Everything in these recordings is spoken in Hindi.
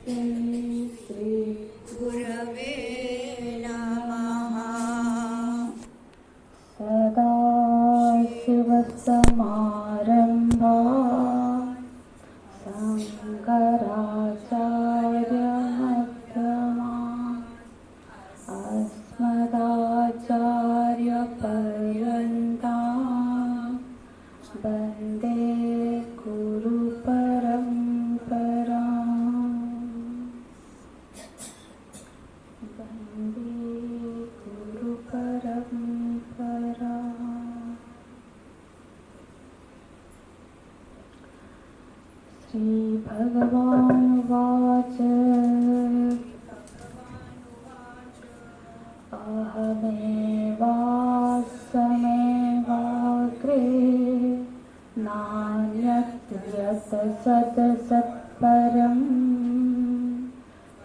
श्री गुरवे नमः। सदाशिवसमारम्भाः शङ्कराचार्यमध्यमाः अस्मदाचार्यपर्यन्ताः वन्दे गुरुपरम्पराम्। वन्दे गुरुपरम्पराम्। श्रीभगवानुवाच अहमेवास्मैवाग्रे नान्यद्यतसत्परम्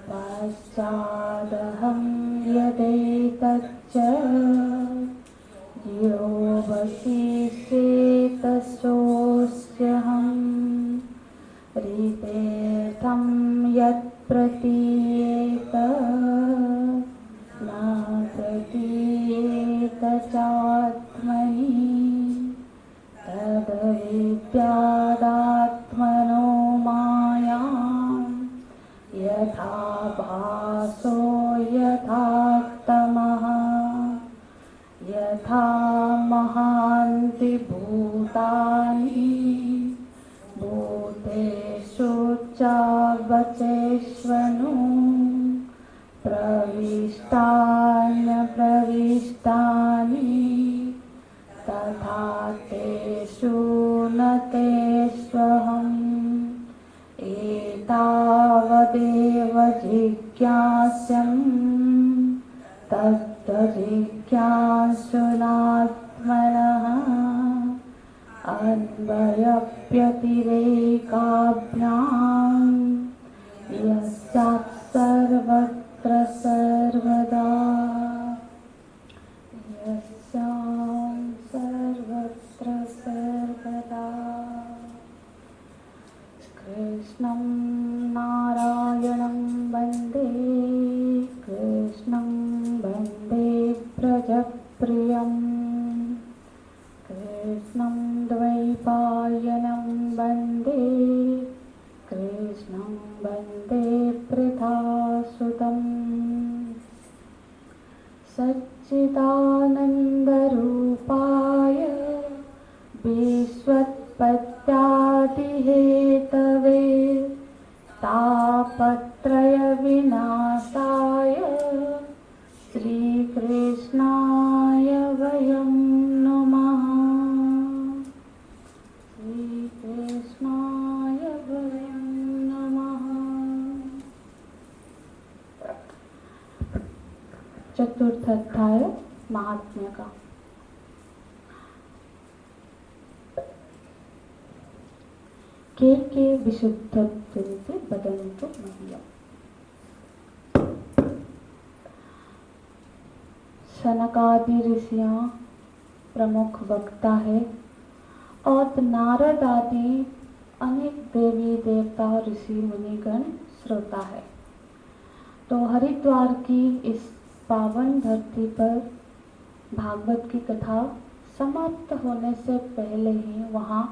पश्चादहं यदेतच्च यो वशिष्येतसोऽस्यहम् हृदेऽर्थं यत्प्रतीयेत न प्रतीयेत चात्मनि तद्विद्यादात्मनो मायां यथा भासो यथा तमः यथा महान्ति भूतानि भूतेषु चावचेष्वनु प्रविष्टान्यप्रविष्टानि तथा तेषु न तेष्वहम् एतावदेव जिज्ञास्यम् तत्त्वजिज्ञासुनात्मनः अन्वयप्यतिरेकाभ्याम् यस्यात् सर्वत्र सर्वदा यस्यां सर्वत्र सर्वदा कृष्णं नारायणं वन्दे कृष्णं वन्दे व्रजप्रियम् कृष्णं द्वैपायनं वन्दे कृष्णं वन्दे पृथासुतम् सच्चिदानन्दरूपाय विश्वोत्पत्त्यादिहेतवे तापत्रयविनाशाय श्रीकृष्णाय वयं नमः। श्रीकृष्णाय वयं नमः। चतुर्थ अध्याय महात्म्य का। के विशुद्धत्वं वदन्तु मह्यम्। सनकादि ऋषियाँ प्रमुख वक्ता है और नारद आदि अनेक देवी देवता ऋषि मुनिगण श्रोता है। तो हरिद्वार की इस पावन धरती पर भागवत की कथा समाप्त होने से पहले ही वहाँ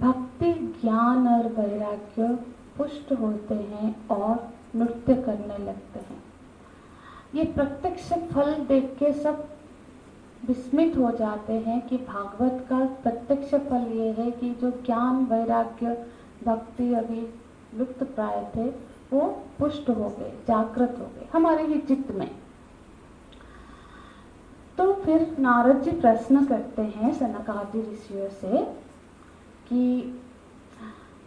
भक्ति ज्ञान और वैराग्य पुष्ट होते हैं और नृत्य करने लगते हैं। ये प्रत्यक्ष फल देख के सब विस्मित हो जाते हैं कि भागवत का प्रत्यक्ष फल ये है कि जो ज्ञान वैराग्य भक्ति अभी लुप्त प्राय थे वो पुष्ट हो गए, जागृत हो गए हमारे ही चित्त में। तो फिर नारद जी प्रश्न करते हैं सनकादि ऋषियों से कि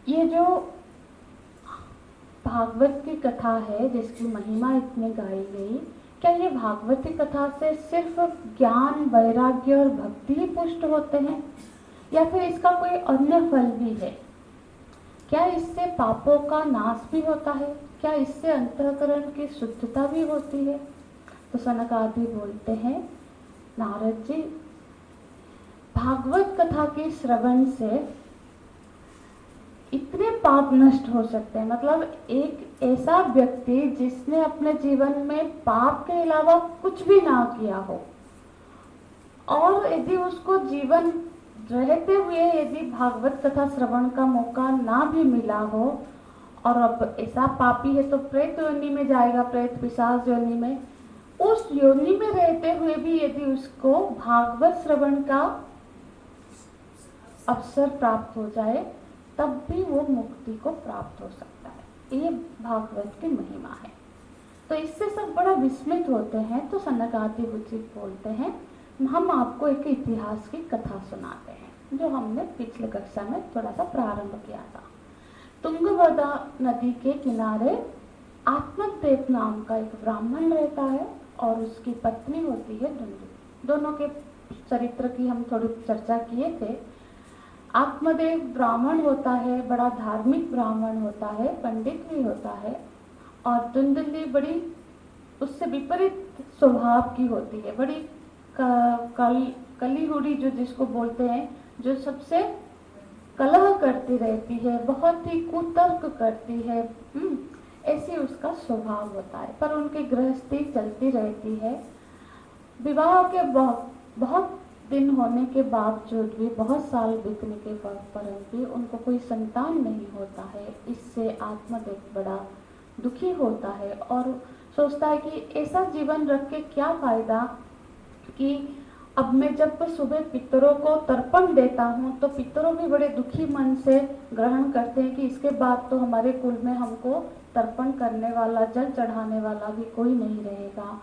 ये जो भागवत की कथा है जिसकी महिमा इतनी गाई गई, क्या ये भागवती कथा से सिर्फ ज्ञान वैराग्य और भक्ति ही पुष्ट होते हैं या फिर इसका कोई अन्य फल भी है? क्या इससे पापों का नाश भी होता है? क्या इससे अंतःकरण की शुद्धता भी होती है? तो सनकादि बोलते हैं, नारद जी, भागवत कथा के श्रवण से इतने पाप नष्ट हो सकते हैं। मतलब एक ऐसा व्यक्ति जिसने अपने जीवन में पाप के अलावा कुछ भी ना किया हो, और यदि उसको जीवन रहते हुए यदि भागवत कथा श्रवण का मौका ना भी मिला हो, और अब ऐसा पापी है तो प्रेत योनि में जाएगा, प्रेत पिशाच योनि में, उस योनि में रहते हुए भी यदि उसको भागवत श्रवण का अवसर प्राप्त हो जाए तब भी वो मुक्ति को प्राप्त हो सकता है। ये भागवत की महिमा है। तो इससे सब बड़ा विस्मित होते हैं। तो सनकादिक बुद्धि बोलते हैं, हम आपको एक इतिहास की कथा सुनाते हैं जो हमने पिछले कक्षा में थोड़ा सा प्रारंभ किया था। तुंगभद्रा नदी के किनारे आत्मदेव नाम का एक ब्राह्मण रहता है और उसकी पत्नी होती है धुंधु। दोनों के चरित्र की हम थोड़ी चर्चा किए थे। आत्मदेव ब्राह्मण होता है, बड़ा धार्मिक ब्राह्मण होता है, पंडित भी होता है, और धुंधली बड़ी उससे विपरीत स्वभाव की होती है, बड़ी कली हुडी जो जिसको बोलते हैं, जो सबसे कलह करती रहती है, बहुत ही कुतर्क करती है, ऐसी उसका स्वभाव होता है। पर उनकी गृहस्थी चलती रहती है। विवाह के बहुत दिन होने के बावजूद भी, बहुत साल बीतने के पर भी उनको कोई संतान नहीं होता है। इससे आत्मदेव बड़ा दुखी होता है और सोचता है कि ऐसा जीवन रख के क्या फायदा, कि अब मैं जब सुबह पितरों को तर्पण देता हूँ तो पितरों भी बड़े दुखी मन से ग्रहण करते हैं कि इसके बाद तो हमारे कुल में हमको तर्पण करने वाला, जल चढ़ाने वाला भी कोई नहीं रहेगा।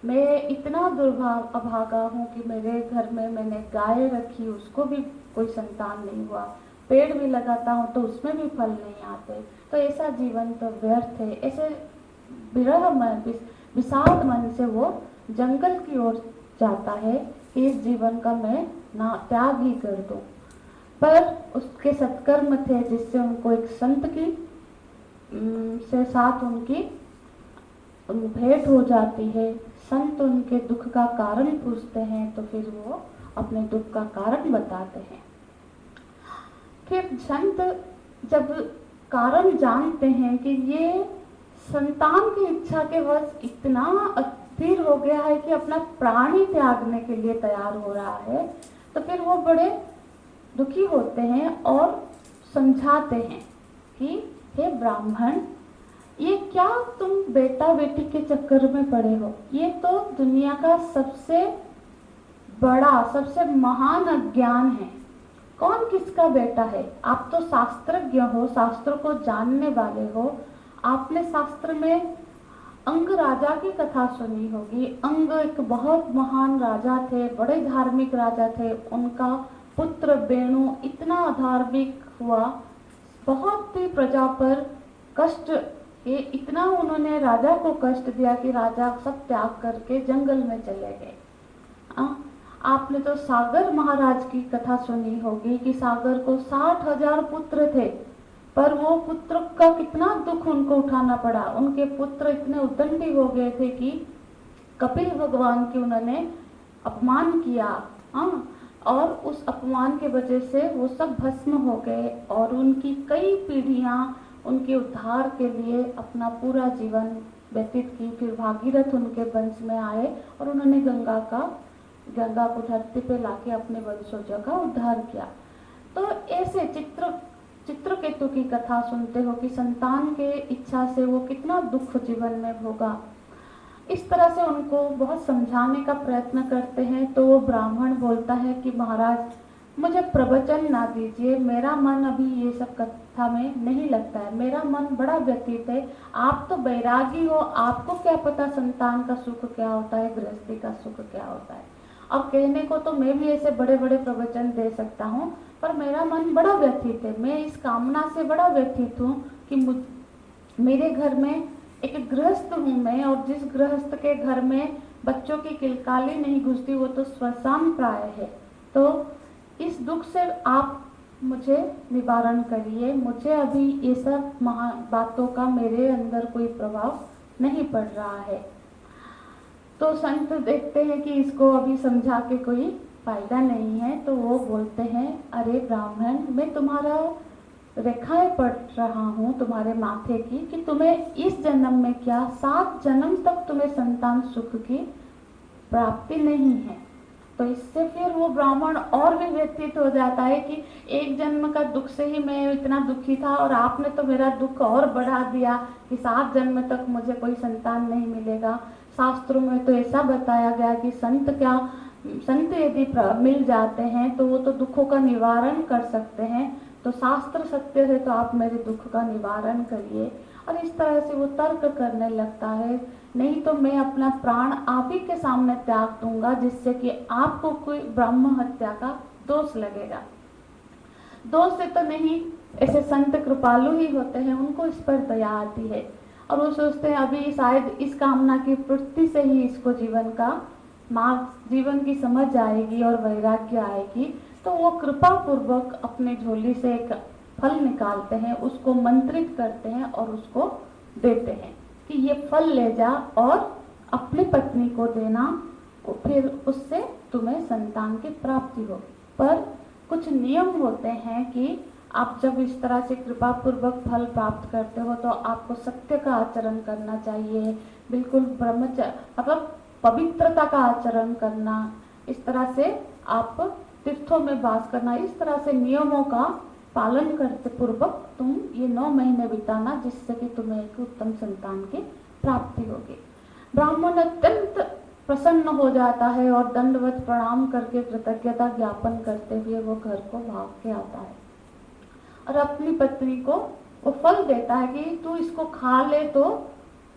मैं इतना अभागा हूँ कि मेरे घर में मैंने गाय रखी, उसको भी कोई संतान नहीं हुआ, पेड़ भी लगाता हूँ तो उसमें भी फल नहीं आते, तो ऐसा जीवन तो व्यर्थ है। ऐसे विरह मन, विषाद मन से वो जंगल की ओर जाता है कि इस जीवन का मैं ना त्याग ही कर दूं। पर उसके सत्कर्म थे जिससे उनको एक संत की से साथ उनकी भेंट हो जाती है। संत उनके दुख का कारण पूछते हैं तो फिर वो अपने दुख का कारण बताते हैं। फिर संत जब कारण जानते हैं कि ये संतान की इच्छा के वश इतना अस्थिर हो गया है कि अपना प्राण ही त्यागने के लिए तैयार हो रहा है, तो फिर वो बड़े दुखी होते हैं और समझाते हैं कि हे ब्राह्मण, ये क्या तुम बेटा बेटी के चक्कर में पड़े हो? ये तो दुनिया का सबसे बड़ा, सबसे महान अज्ञान है। कौन किसका बेटा है? आप तो शास्त्रज्ञ हो, शास्त्र को जानने वाले हो। आपने शास्त्र में अंग राजा की कथा सुनी होगी। अंग एक बहुत महान राजा थे, बड़े धार्मिक राजा थे। उनका पुत्र वेणु इतना अधार्मिक हुआ, बहुत ही प्रजा पर कष्ट, ये इतना उन्होंने राजा को कष्ट दिया कि राजा सब त्याग करके जंगल में चले गए। आपने तो सागर महाराज की कथा सुनी होगी कि सागर को 60,000 पुत्र थे, पर वो पुत्र का कितना दुख उनको उठाना पड़ा। उनके पुत्र इतने उद्दंडी हो गए थे कि कपिल भगवान की उन्होंने अपमान किया, और उस अपमान के वजह से वो सब भस्म हो गए। और उनकी कई पीढ़ियां उनके उद्धार के लिए अपना पूरा जीवन व्यतीत की। फिर भागीरथ उनके वंश में आए और उन्होंने गंगा को धरती पे लाके अपने वंशजों का उद्धार किया। तो ऐसे चित्रकेतु की कथा सुनते हो कि संतान के इच्छा से वो कितना दुख जीवन में भोगा। इस तरह से उनको बहुत समझाने का प्रयत्न करते हैं। तो वो ब्राह्मण बोलता है कि महाराज, मुझे प्रवचन ना दीजिए, मेरा मन अभी ये सब कथा में नहीं लगता है, मेरा मन बड़ा व्यतीत है। आप तो बैरागी हो, आपको क्या पता संतान का सुख क्या होता है, गृहस्थी का सुख क्या होता है। अब कहने को तो मैं भी ऐसे बड़े बड़े प्रवचन दे सकता हूँ, पर मेरा मन बड़ा व्यथित है। मैं इस कामना से बड़ा व्यथित हूँ कि मेरे घर में एक गृहस्थ हूँ मैं, और जिस गृहस्थ के घर में बच्चों की किलकाली नहीं घुसती वो तो श्मशान प्राय है। तो इस दुख से आप मुझे निवारण करिए। मुझे अभी ये सब बातों का मेरे अंदर कोई प्रभाव नहीं पड़ रहा है। तो संत देखते हैं कि इसको अभी समझा के कोई फायदा नहीं है, तो वो बोलते हैं, अरे ब्राह्मण, मैं तुम्हारा रेखाएं पढ़ रहा हूँ तुम्हारे माथे की कि तुम्हें इस जन्म में क्या 7 जन्म तक तुम्हें संतान सुख की प्राप्ति नहीं है। तो इससे फिर वो ब्राह्मण और भी व्यथित हो जाता है कि एक जन्म का दुख से ही मैं इतना दुखी था और आपने तो मेरा दुख और बढ़ा दिया कि 7 जन्म तक मुझे कोई संतान नहीं मिलेगा। शास्त्रों में तो ऐसा बताया गया कि संत यदि मिल जाते हैं तो वो तो दुखों का निवारण कर सकते हैं, तो शास्त्र सत्य है तो आप मेरे दुख का निवारण करिए। और इस तरह से वो तर्क करने लगता है, नहीं तो मैं अपना प्राण आप ही के सामने त्याग दूंगा जिससे कि आपको कोई ब्रह्म हत्या का दोष लगेगा। दोष से तो नहीं, ऐसे संत कृपालु ही होते हैं, उनको इस पर दया आती है और वो सोचते हैं अभी शायद इस कामना की पूर्ति से ही इसको जीवन का मार्ग, जीवन की समझ आएगी और वैराग्य आएगी। तो वो कृपा पूर्वक अपने झोली से एक फल निकालते हैं, उसको मंत्रित करते हैं और उसको देते हैं कि ये फल ले जा और अपनी पत्नी को देना, फिर उससे तुम्हें संतान की प्राप्ति होगी। पर कुछ नियम होते हैं कि आप जब इस तरह से कृपा पूर्वक फल प्राप्त करते हो तो आपको सत्य का आचरण करना चाहिए, बिल्कुल ब्रह्मचर्य मतलब पवित्रता का आचरण करना, इस तरह से आप तीर्थों में वास करना, इस तरह से नियमों का पालन करते पूर्वक तुम ये 9 महीने बिताना जिससे कि तुम्हें एक उत्तम संतान की प्राप्ति होगी। ब्राह्मण अत्यंत प्रसन्न हो जाता है और दंडवत प्रणाम करके कृतज्ञता ज्ञापन करते हुए वो घर को भाग के आता है और अपनी पत्नी को वो फल देता है कि तू इसको खा ले तो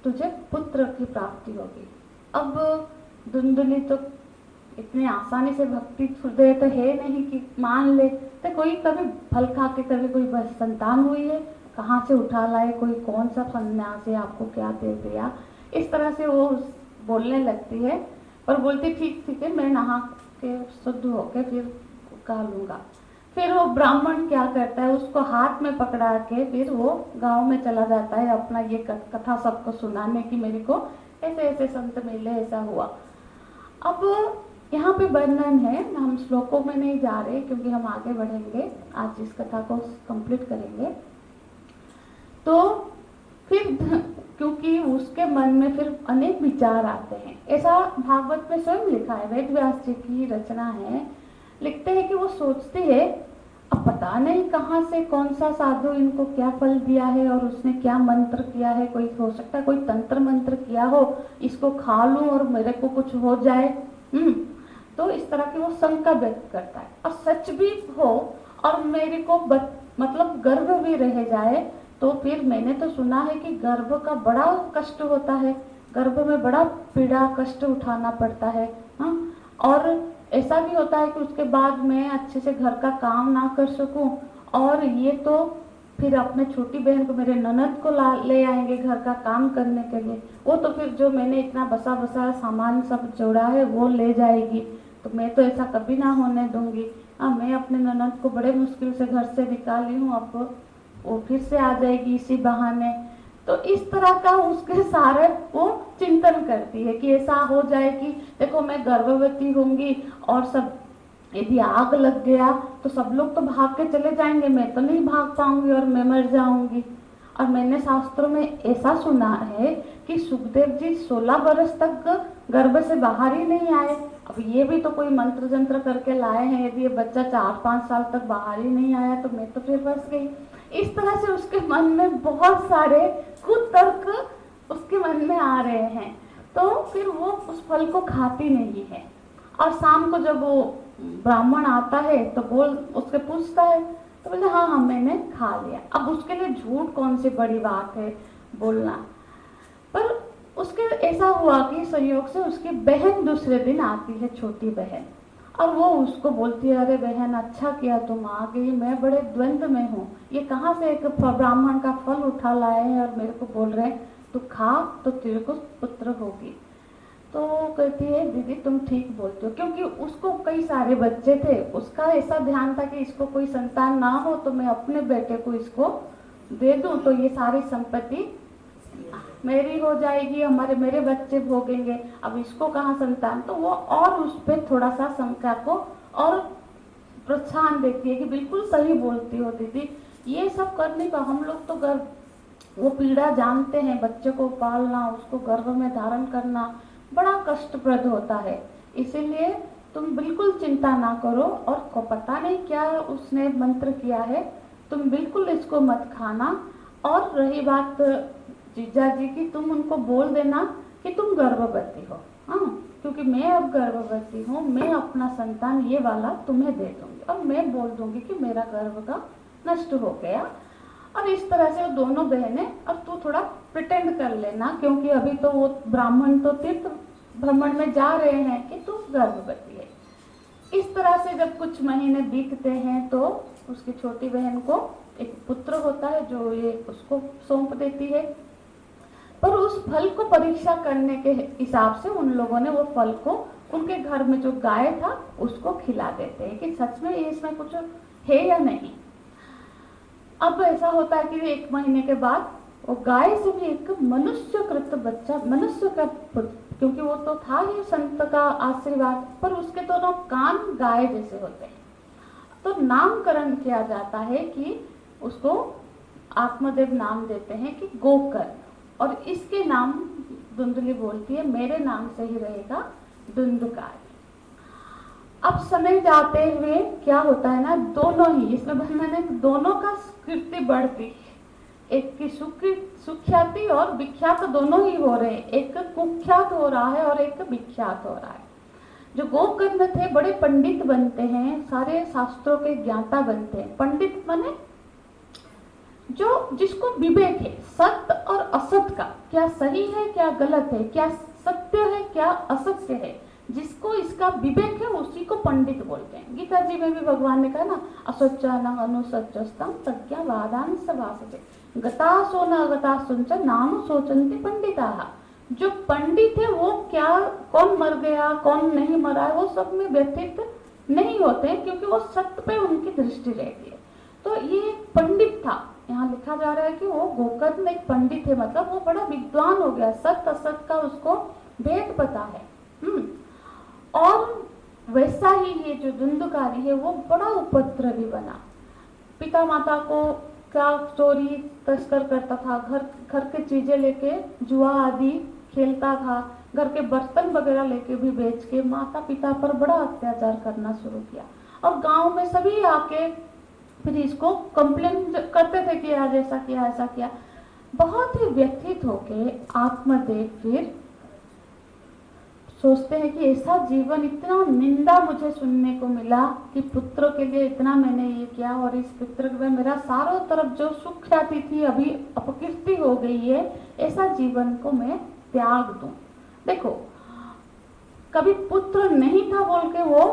तुझे पुत्र की प्राप्ति होगी। अब धुंधली तो इतनी आसानी से भक्ति हृदय तो है नहीं कि मान ले, तो कोई कभी फल खा के कभी कोई संतान हुई है, कहाँ से उठा लाए, कोई कौन सा सन्यासी आपको क्या दे दिया, इस तरह से वो बोलने लगती है। पर बोलती ठीक है मैं नहा के शुद्ध होके फिर खा लूँगा। फिर वो ब्राह्मण क्या करता है, उसको हाथ में पकड़ा के फिर वो गांव में चला जाता है अपना ये कथा सबको सुनाने की मेरे को ऐसे ऐसे संत मिले, ऐसा हुआ। अब यहाँ पे वर्णन है, हम श्लोकों में नहीं जा रहे क्योंकि हम आगे बढ़ेंगे, आज इस कथा को कंप्लीट करेंगे। तो फिर क्योंकि उसके मन में फिर अनेक विचार आते हैं, ऐसा भागवत में स्वयं लिखा है, वेद व्यास जी की रचना है। लिखते हैं कि वो सोचती है अब पता नहीं कहाँ से कौन सा साधु इनको क्या फल दिया है और उसने क्या मंत्र किया है, कोई हो सकता है कोई तंत्र मंत्र किया हो, इसको खा लूं और मेरे को कुछ हो जाए। तो इस तरह की वो शंका व्यक्त करता है और सच भी हो और मेरे को मतलब गर्भ भी रह जाए तो फिर मैंने तो सुना है कि गर्भ का बड़ा कष्ट होता है, गर्भ में बड़ा पीड़ा कष्ट उठाना पड़ता है। और ऐसा भी होता है कि उसके बाद मैं अच्छे से घर का काम ना कर सकूं और ये तो फिर अपने छोटी बहन को, मेरे ननद को ले आएंगे घर का काम करने के लिए, वो तो फिर जो मैंने इतना बसा बसा सामान सब जोड़ा है वो ले जाएगी, तो मैं तो ऐसा कभी ना होने दूंगी। मैं अपने ननद को बड़े मुश्किल से घर से निकाली हूँ, अब वो फिर से आ जाएगी इसी बहाने। तो इस तरह का उसके सारे वो चिंतन करती है कि ऐसा हो जाए कि देखो मैं गर्भवती होंगी और सब यदि आग लग गया तो सब लोग तो भाग के चले जाएंगे, मैं तो नहीं भाग पाऊंगी और मैं मर जाऊंगी। और मैंने शास्त्रों में ऐसा सुना है कि सुखदेव जी 16 वर्ष तक गर्भ से बाहर ही नहीं आए। अब ये भी तो कोई मंत्र जंत्र करके लाए हैं, यदि ये बच्चा 4-5 साल तक बाहर ही नहीं आया तो मैं तो फिर फंस गई। इस तरह से उसके मन में बहुत सारे कुतर्क उसके मन में आ रहे हैं, तो फिर वो उस फल को खाती नहीं है। और शाम को जब वो ब्राह्मण आता है तो उसके पूछता है तो बोले हाँ मैंने खा लिया। अब उसके लिए झूठ कौन सी बड़ी बात है बोलना। पर उसके ऐसा हुआ कि संयोग से उसकी बहन दूसरे दिन आती है, छोटी बहन, और वो उसको बोलती है अरे बहन अच्छा किया तुम आ गई, मैं बड़े द्वंद्व में हूँ, ये कहाँ से एक ब्राह्मण का फल उठा लाए हैं और मेरे को बोल रहे हैं तू खा तो तेरे को पुत्र होगी। तो कहती है दीदी तुम ठीक बोलते हो, क्योंकि उसको कई सारे बच्चे थे, उसका ऐसा ध्यान था कि इसको कोई संतान ना हो तो मैं अपने बेटे को इसको दे दूं तो ये सारी संपत्ति मेरी हो जाएगी, मेरे बच्चे भोगेंगे, अब इसको कहाँ संतान। तो वो और उस पर थोड़ा सा शंका को और प्रोत्साहन देती है कि बिल्कुल सही बोलती हो दीदी, ये सब करने का हम लोग तो गर्भ, वो पीड़ा जानते हैं। बच्चे को पालना, उसको गर्भ में धारण करना बड़ा कष्टप्रद होता है। इसीलिए तुम बिल्कुल चिंता ना करो, और को पता नहीं क्या उसने मंत्र किया है, तुम बिल्कुल इसको मत खाना। और रही बात जीजा जी की, तुम उनको बोल देना कि तुम गर्भवती हो, हाँ, क्योंकि मैं अब गर्भवती हूँ, मैं अपना संतान ये वाला तुम्हें दे दूंगी, और मैं बोल दूंगी कि मेरा गर्भ का नष्ट हो गया। और इस तरह से दोनों बहनें, और तू थोड़ा प्रिटेंड कर लेना, क्योंकि अभी तो वो ब्राह्मण तो तीर्थ भ्रमण में जा रहे हैं, कि तू गर्भवती है। इस तरह से जब कुछ महीने बीतते हैं तो उसकी छोटी बहन को एक पुत्र होता है, जो ये उसको सौंप देती है। पर उस फल को परीक्षा करने के हिसाब से उन लोगों ने वो फल को उनके घर में जो गाय था उसको खिला देते हैं कि सच में इसमें कुछ है या नहीं। अब ऐसा होता है कि 1 महीने के बाद वो गाय से भी एक मनुष्यकृत बच्चा, मनुष्य का, क्योंकि वो तो था ही संत का आशीर्वाद, पर उसके दोनों कान गाय जैसे होते हैं। तो नामकरण किया जाता है कि उसको आत्मदेव नाम देते हैं कि गोकर्ण, और इसके नाम धुंधली बोलती है मेरे नाम से ही रहेगा धुंधकारी। अब समय जाते हुए क्या होता है ना, दोनों ही इसमें मैंने दोनों का कीर्ति बढ़ती है, एक की सुख्याति और विख्यात दोनों ही हो रहे हैं, एक कुख्यात हो रहा है और एक विख्यात हो रहा है। जो गोकर्ण थे बड़े पंडित बनते हैं, सारे शास्त्रों के ज्ञाता बनते हैं। पंडित माने जो जिसको विवेक है सत्य और असत्य का, क्या सही है क्या गलत है, क्या सत्य है क्या असत्य है, जिसको इसका विवेक है उसी को पंडित बोलते हैं। गीता जी में भी भगवान ने कहा ना, असोचानं अनुसज्जस्तम प्रज्ञावादांश वासते गतासो न अगतासुंच नानु सोचन्ति पंडिताः। जो पंडित है वो क्या, कौन मर गया कौन नहीं मरा है, वो सब में व्यथित नहीं होते, क्योंकि वो सत्य पे उनकी दृष्टि रहती है। तो ये पंडित था, यहाँ लिखा जा रहा है कि वो गोकर्ण एक पंडित है, मतलब वो बड़ा विद्वान हो गया, सत्य असत का उसको भेद पता है। और वैसा ही ये जो धुंधकारी है वो बड़ा उपद्रवी बना। पिता माता को क्या चोरी तस्कर करता था, घर के चीजें लेके जुआ आदि खेलता था, घर के बर्तन वगैरह लेके भी बेच के माता पिता पर बड़ा अत्याचार करना शुरू किया। और गांव में सभी आके फिर इसको कंप्लेन करते थे कि आज ऐसा किया ऐसा किया। बहुत ही व्यथित होके आत्मदेव फिर सोचते हैं कि ऐसा जीवन, इतना निंदा मुझे सुनने को मिला कि पुत्र के लिए इतना मैंने ये किया, और इस पुत्र में मेरा चारों तरफ जो सुख ख्याति थी अभी अपकीर्ति हो गई है, ऐसा जीवन को मैं त्याग दूं। देखो, कभी पुत्र नहीं था बोल के वो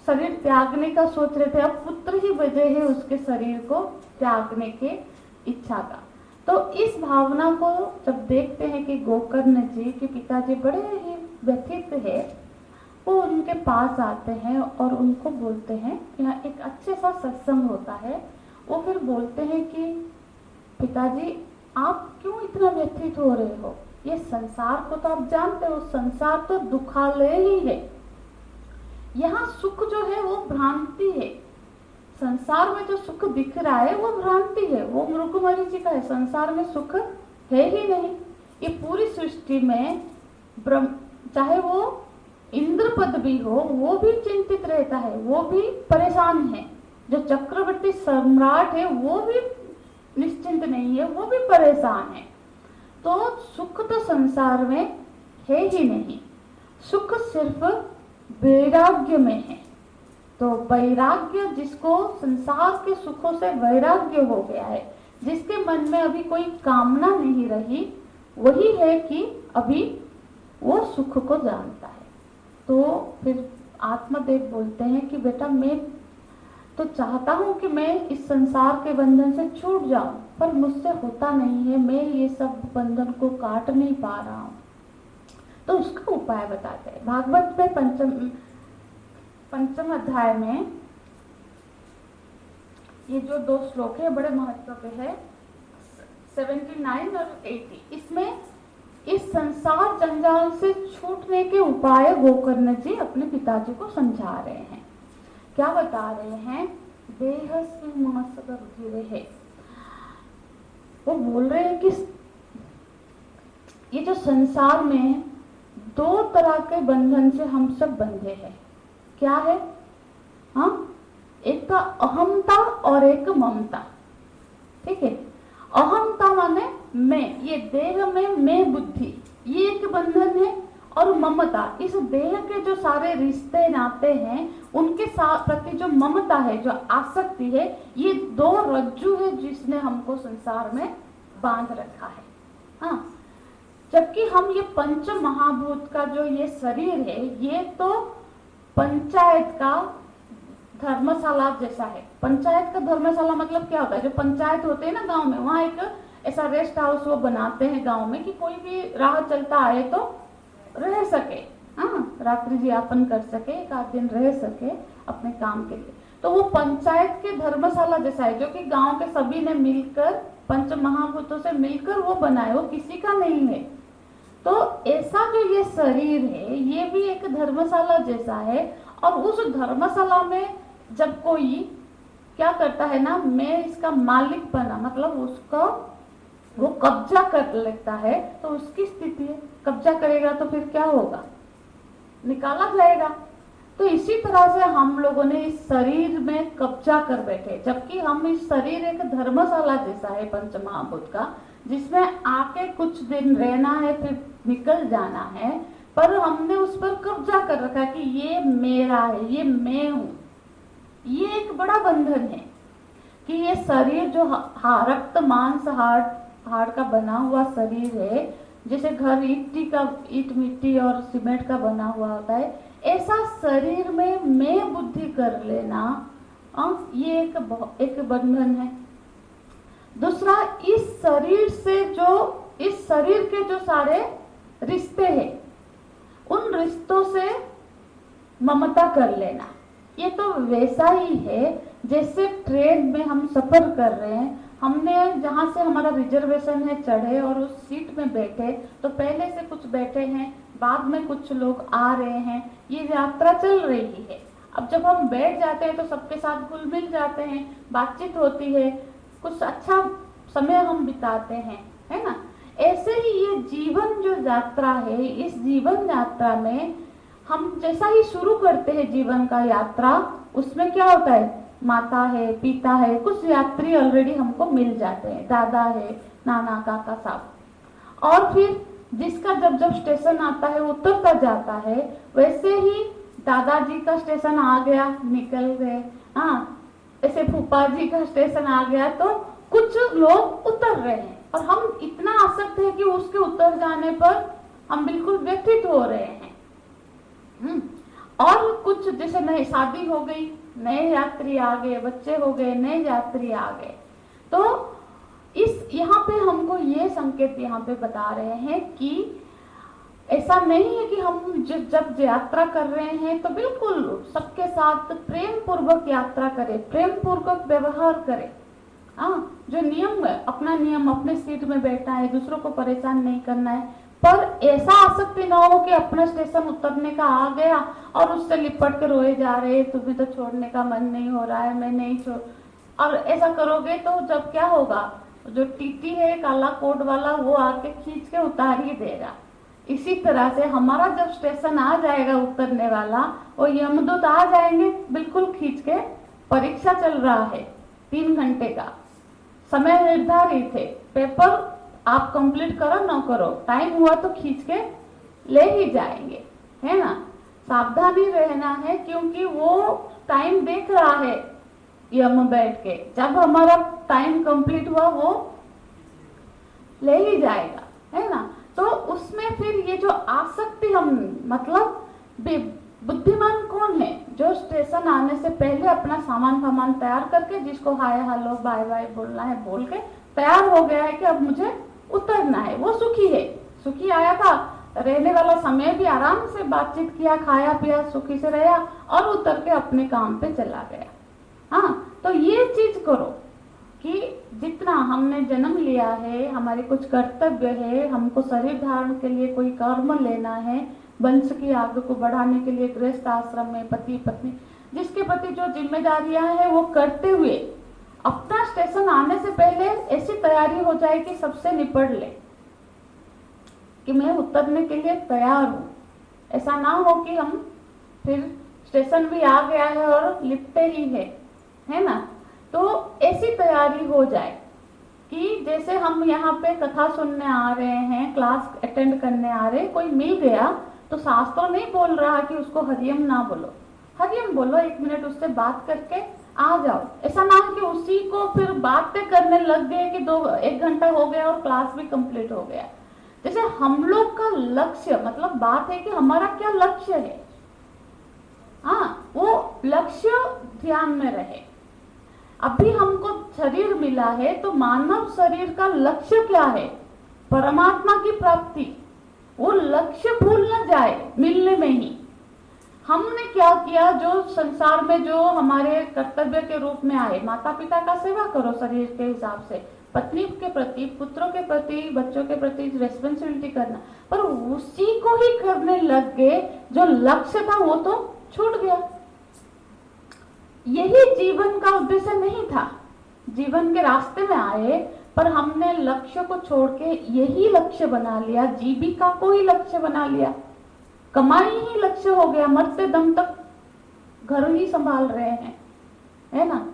शरीर त्यागने का सोच रहे थे, अब पुत्र ही वजह है उसके शरीर को त्यागने के इच्छा का। तो इस भावना को जब देखते हैं कि गोकर्ण जी के पिताजी बड़े ही व्यथित है, वो उनके पास आते हैं और उनको बोलते हैं, यहाँ एक अच्छे सा सत्संग होता है, वो फिर बोलते हैं कि पिताजी आप क्यों इतना व्यथित हो रहे हो, ये संसार को तो आप जानते हो, संसार तो दुखालय ही है, यहाँ सुख जो है वो भ्रांति है, संसार में जो सुख दिख रहा है वो भ्रांति है, वो मृगमरीचि का है, संसार में सुख है ही नहीं। ये पूरी सृष्टि में चाहे वो इंद्रपद भी हो वो भी चिंतित रहता है, वो भी परेशान है, जो चक्रवर्ती सम्राट है वो भी निश्चिंत नहीं है, वो भी परेशान है। तो सुख तो संसार में है ही नहीं, सुख सिर्फ वैराग्य में है। तो वैराग्य, जिसको संसार के सुखों से वैराग्य हो गया है, जिसके मन में अभी कोई कामना नहीं रही, वही है कि अभी वो सुख को जानता है। तो फिर आत्मदेव बोलते हैं कि बेटा मैं तो चाहता हूं कि मैं इस संसार के बंधन से छूट जाऊं, पर मुझसे होता नहीं है, मैं ये सब बंधन को काट नहीं पा रहा हूं। तो उसका उपाय बताते हैं। भागवत में पंचम अध्याय में ये जो 2 श्लोक है बड़े महत्व के है, 79 और 80। इसमें इस संसार जंजाल से छूटने के उपाय गोकर्ण जी अपने पिताजी को समझा रहे हैं। क्या बता रहे हैं? देहस्मिन् मासद रुधिरे है, वो बोल रहे हैं कि ये जो संसार में दो तरह के बंधन से हम सब बंधे हैं। क्या है? हाँ, एक का अहमता और एक ममता। ठीक है, अहमता माने मैं, ये देह में मैं बुद्धि, ये एक बंधन है। और ममता, इस देह के जो सारे रिश्ते नाते हैं उनके प्रति जो ममता है, जो आसक्ति है, ये दो रज्जु है जिसने हमको संसार में बांध रखा है। हाँ, जबकि हम ये पंच महाभूत का जो ये शरीर है, ये तो पंचायत का धर्मशाला जैसा है। पंचायत का धर्मशाला मतलब क्या होता है? जो पंचायत होते हैं ना गांव में, वहां एक ऐसा रेस्ट हाउस वो बनाते हैं गांव में कि कोई भी राह चलता आए तो रह सके, हाँ, रात्रि यापन कर सके, एक आध दिन रह सके अपने काम के लिए। तो वो पंचायत के धर्मशाला जैसा है, जो कि गांव के सभी ने मिलकर, पंच महाभूतों से मिलकर वो बनाए, वो किसी का नहीं है। तो ऐसा जो ये शरीर है, ये भी एक धर्मशाला जैसा है। और उस धर्मशाला में जब कोई क्या करता है ना, मैं इसका मालिक बना, मतलब उसका वो कब्जा कर लेता है, तो उसकी स्थिति है, कब्जा करेगा तो फिर क्या होगा? निकाला जाएगा। तो इसी तरह से हम लोगों ने इस शरीर में कब्जा कर बैठे, जबकि हम इस शरीर एक धर्मशाला जैसा है पंचमहाभूत का, जिसमें आके कुछ दिन रहना है फिर निकल जाना है, पर हमने उस पर कब्जा कर रखा है कि ये मेरा है, ये मैं हूं। ये एक बड़ा बंधन है कि ये शरीर जो रक्त मांस हाड़ का बना हुआ शरीर है, जैसे घर ईट मिट्टी और सीमेंट का बना हुआ होता है, ऐसा शरीर में मैं बुद्धि कर लेना, ये एक बंधन है। दूसरा, इस शरीर के जो सारे रिश्ते हैं, उन रिश्तों से ममता कर लेना। ये तो वैसा ही है जैसे ट्रेन में हम सफर कर रहे हैं, हमने जहां से हमारा रिजर्वेशन है चढ़े और उस सीट में बैठे, तो पहले से कुछ बैठे हैं, बाद में कुछ लोग आ रहे हैं, ये यात्रा चल रही है। अब जब हम बैठ जाते हैं तो सबके साथ घुल मिल जाते हैं, बातचीत होती है, कुछ अच्छा समय हम बिताते हैं, है ना। ऐसे ही ये जीवन जो यात्रा है, इस जीवन यात्रा में हम जैसा ही शुरू करते हैं जीवन का यात्रा, उसमें क्या होता है? माता है, पिता है, कुछ यात्री ऑलरेडी हमको मिल जाते हैं, दादा है, नाना, काका साहब। और फिर जिसका जब जब स्टेशन आता है उतरता जाता है, वैसे ही दादाजी का स्टेशन आ गया, निकल गए। हाँ, ऐसे फूफा जी का स्टेशन आ गया तो कुछ लोग उतर रहे हैं, और हम इतना आसक्त है कि उसके उतर जाने पर हम बिल्कुल व्यथित हो रहे हैं। और कुछ जैसे नई शादी हो गई, नए यात्री आ गए, बच्चे हो गए, नए यात्री आ गए। तो इस यहाँ पे हमको ये संकेत यहाँ पे बता रहे हैं कि ऐसा नहीं है कि हम जब यात्रा कर रहे हैं तो बिल्कुल सबके साथ प्रेम पूर्वक यात्रा करें, प्रेम पूर्वक व्यवहार करें। हाँ, जो नियम है, अपना नियम, अपने सीट में बैठना है, दूसरों को परेशान नहीं करना है, पर ऐसा आसक्ति ना हो कि अपना स्टेशन उतरने का आ गया और उससे लिपट के रोए जा रहे, तुम्हें तो छोड़ने का मन नहीं हो रहा है, मैं नहीं छोड़। और ऐसा करोगे तो जब क्या होगा, जो टीटी है काला कोट वाला, वो आके खींच के उतार ही देगा। इसी तरह से हमारा जब स्टेशन आ जाएगा उतरने वाला, वो यमदूत आ जाएंगे बिल्कुल खींच के। परीक्षा चल रहा है, 3 घंटे का समय निर्धारित है, पेपर आप कंप्लीट करो ना करो, टाइम हुआ तो खींच के ले ही जाएंगे, है ना। सावधानी रहना है, क्योंकि वो टाइम देख रहा है यम बैठ के, जब हमारा टाइम कंप्लीट हुआ वो ले ही जाएगा, है ना। तो उसमें फिर ये जो आसक्ति, हम मतलब बुद्धिमान कौन है? जो स्टेशन आने से पहले अपना सामान तैयार करके, जिसको हाय हेलो बाय बाय बोलना है बोल के तैयार हो गया है कि अब मुझे उतरना है, वो सुखी है। सुखी आया था, रहने वाला समय भी आराम से बातचीत किया, खाया पिया, सुखी से रहा और उतर के अपने काम पे चला गया। हाँ, तो ये चीज करो कि जितना हमने जन्म लिया है, हमारे कुछ कर्तव्य है, हमको शरीर धारण के लिए कोई कर्म लेना है, वंश की आगे को बढ़ाने के लिए गृहस्थ आश्रम में पति पत्नी जिसके प्रति जो जिम्मेदारियां है वो करते हुए अपना स्टेशन आने से पहले ऐसी तैयारी हो जाए कि सबसे निपट ले कि मैं उतरने के लिए तैयार हूँ। ऐसा ना हो कि हम फिर स्टेशन भी आ गया है और लिपटे ही है ना। तो ऐसी तैयारी हो जाए कि जैसे हम यहाँ पे कथा सुनने आ रहे हैं, क्लास अटेंड करने आ रहे हैं, कोई मिल गया तो शास्त्र नहीं बोल रहा कि उसको हरियम ना बोलो, हरियम बोलो, 1 मिनट उससे बात करके आ जाओ। ऐसा ना कि उसी को फिर बातें करने लग गए कि 1 घंटा हो गया और क्लास भी कंप्लीट हो गया। जैसे हम लोग का लक्ष्य, मतलब बात है कि हमारा क्या लक्ष्य है, हाँ, वो लक्ष्य ध्यान में रहे। अभी हमको शरीर मिला है तो मानव शरीर का लक्ष्य क्या है? परमात्मा की प्राप्ति। वो लक्ष्य भूल न जाए मिलने में ही। हमने क्या किया, जो संसार में जो हमारे कर्तव्य के रूप में आए, माता पिता का सेवा करो शरीर के हिसाब से, पत्नी के प्रति, पुत्रों के प्रति, बच्चों के प्रति रेस्पॉन्सिबिलिटी करना, पर उसी को ही करने लग गए। जो लक्ष्य था वो तो छूट गया। यही जीवन का उद्देश्य नहीं था। जीवन के रास्ते में आए पर हमने लक्ष्य को छोड़ के यही लक्ष्य बना लिया, जीविका को ही लक्ष्य बना लिया, कमाई ही लक्ष्य हो गया। मरते दम तक घर ही संभाल रहे हैं, है ना।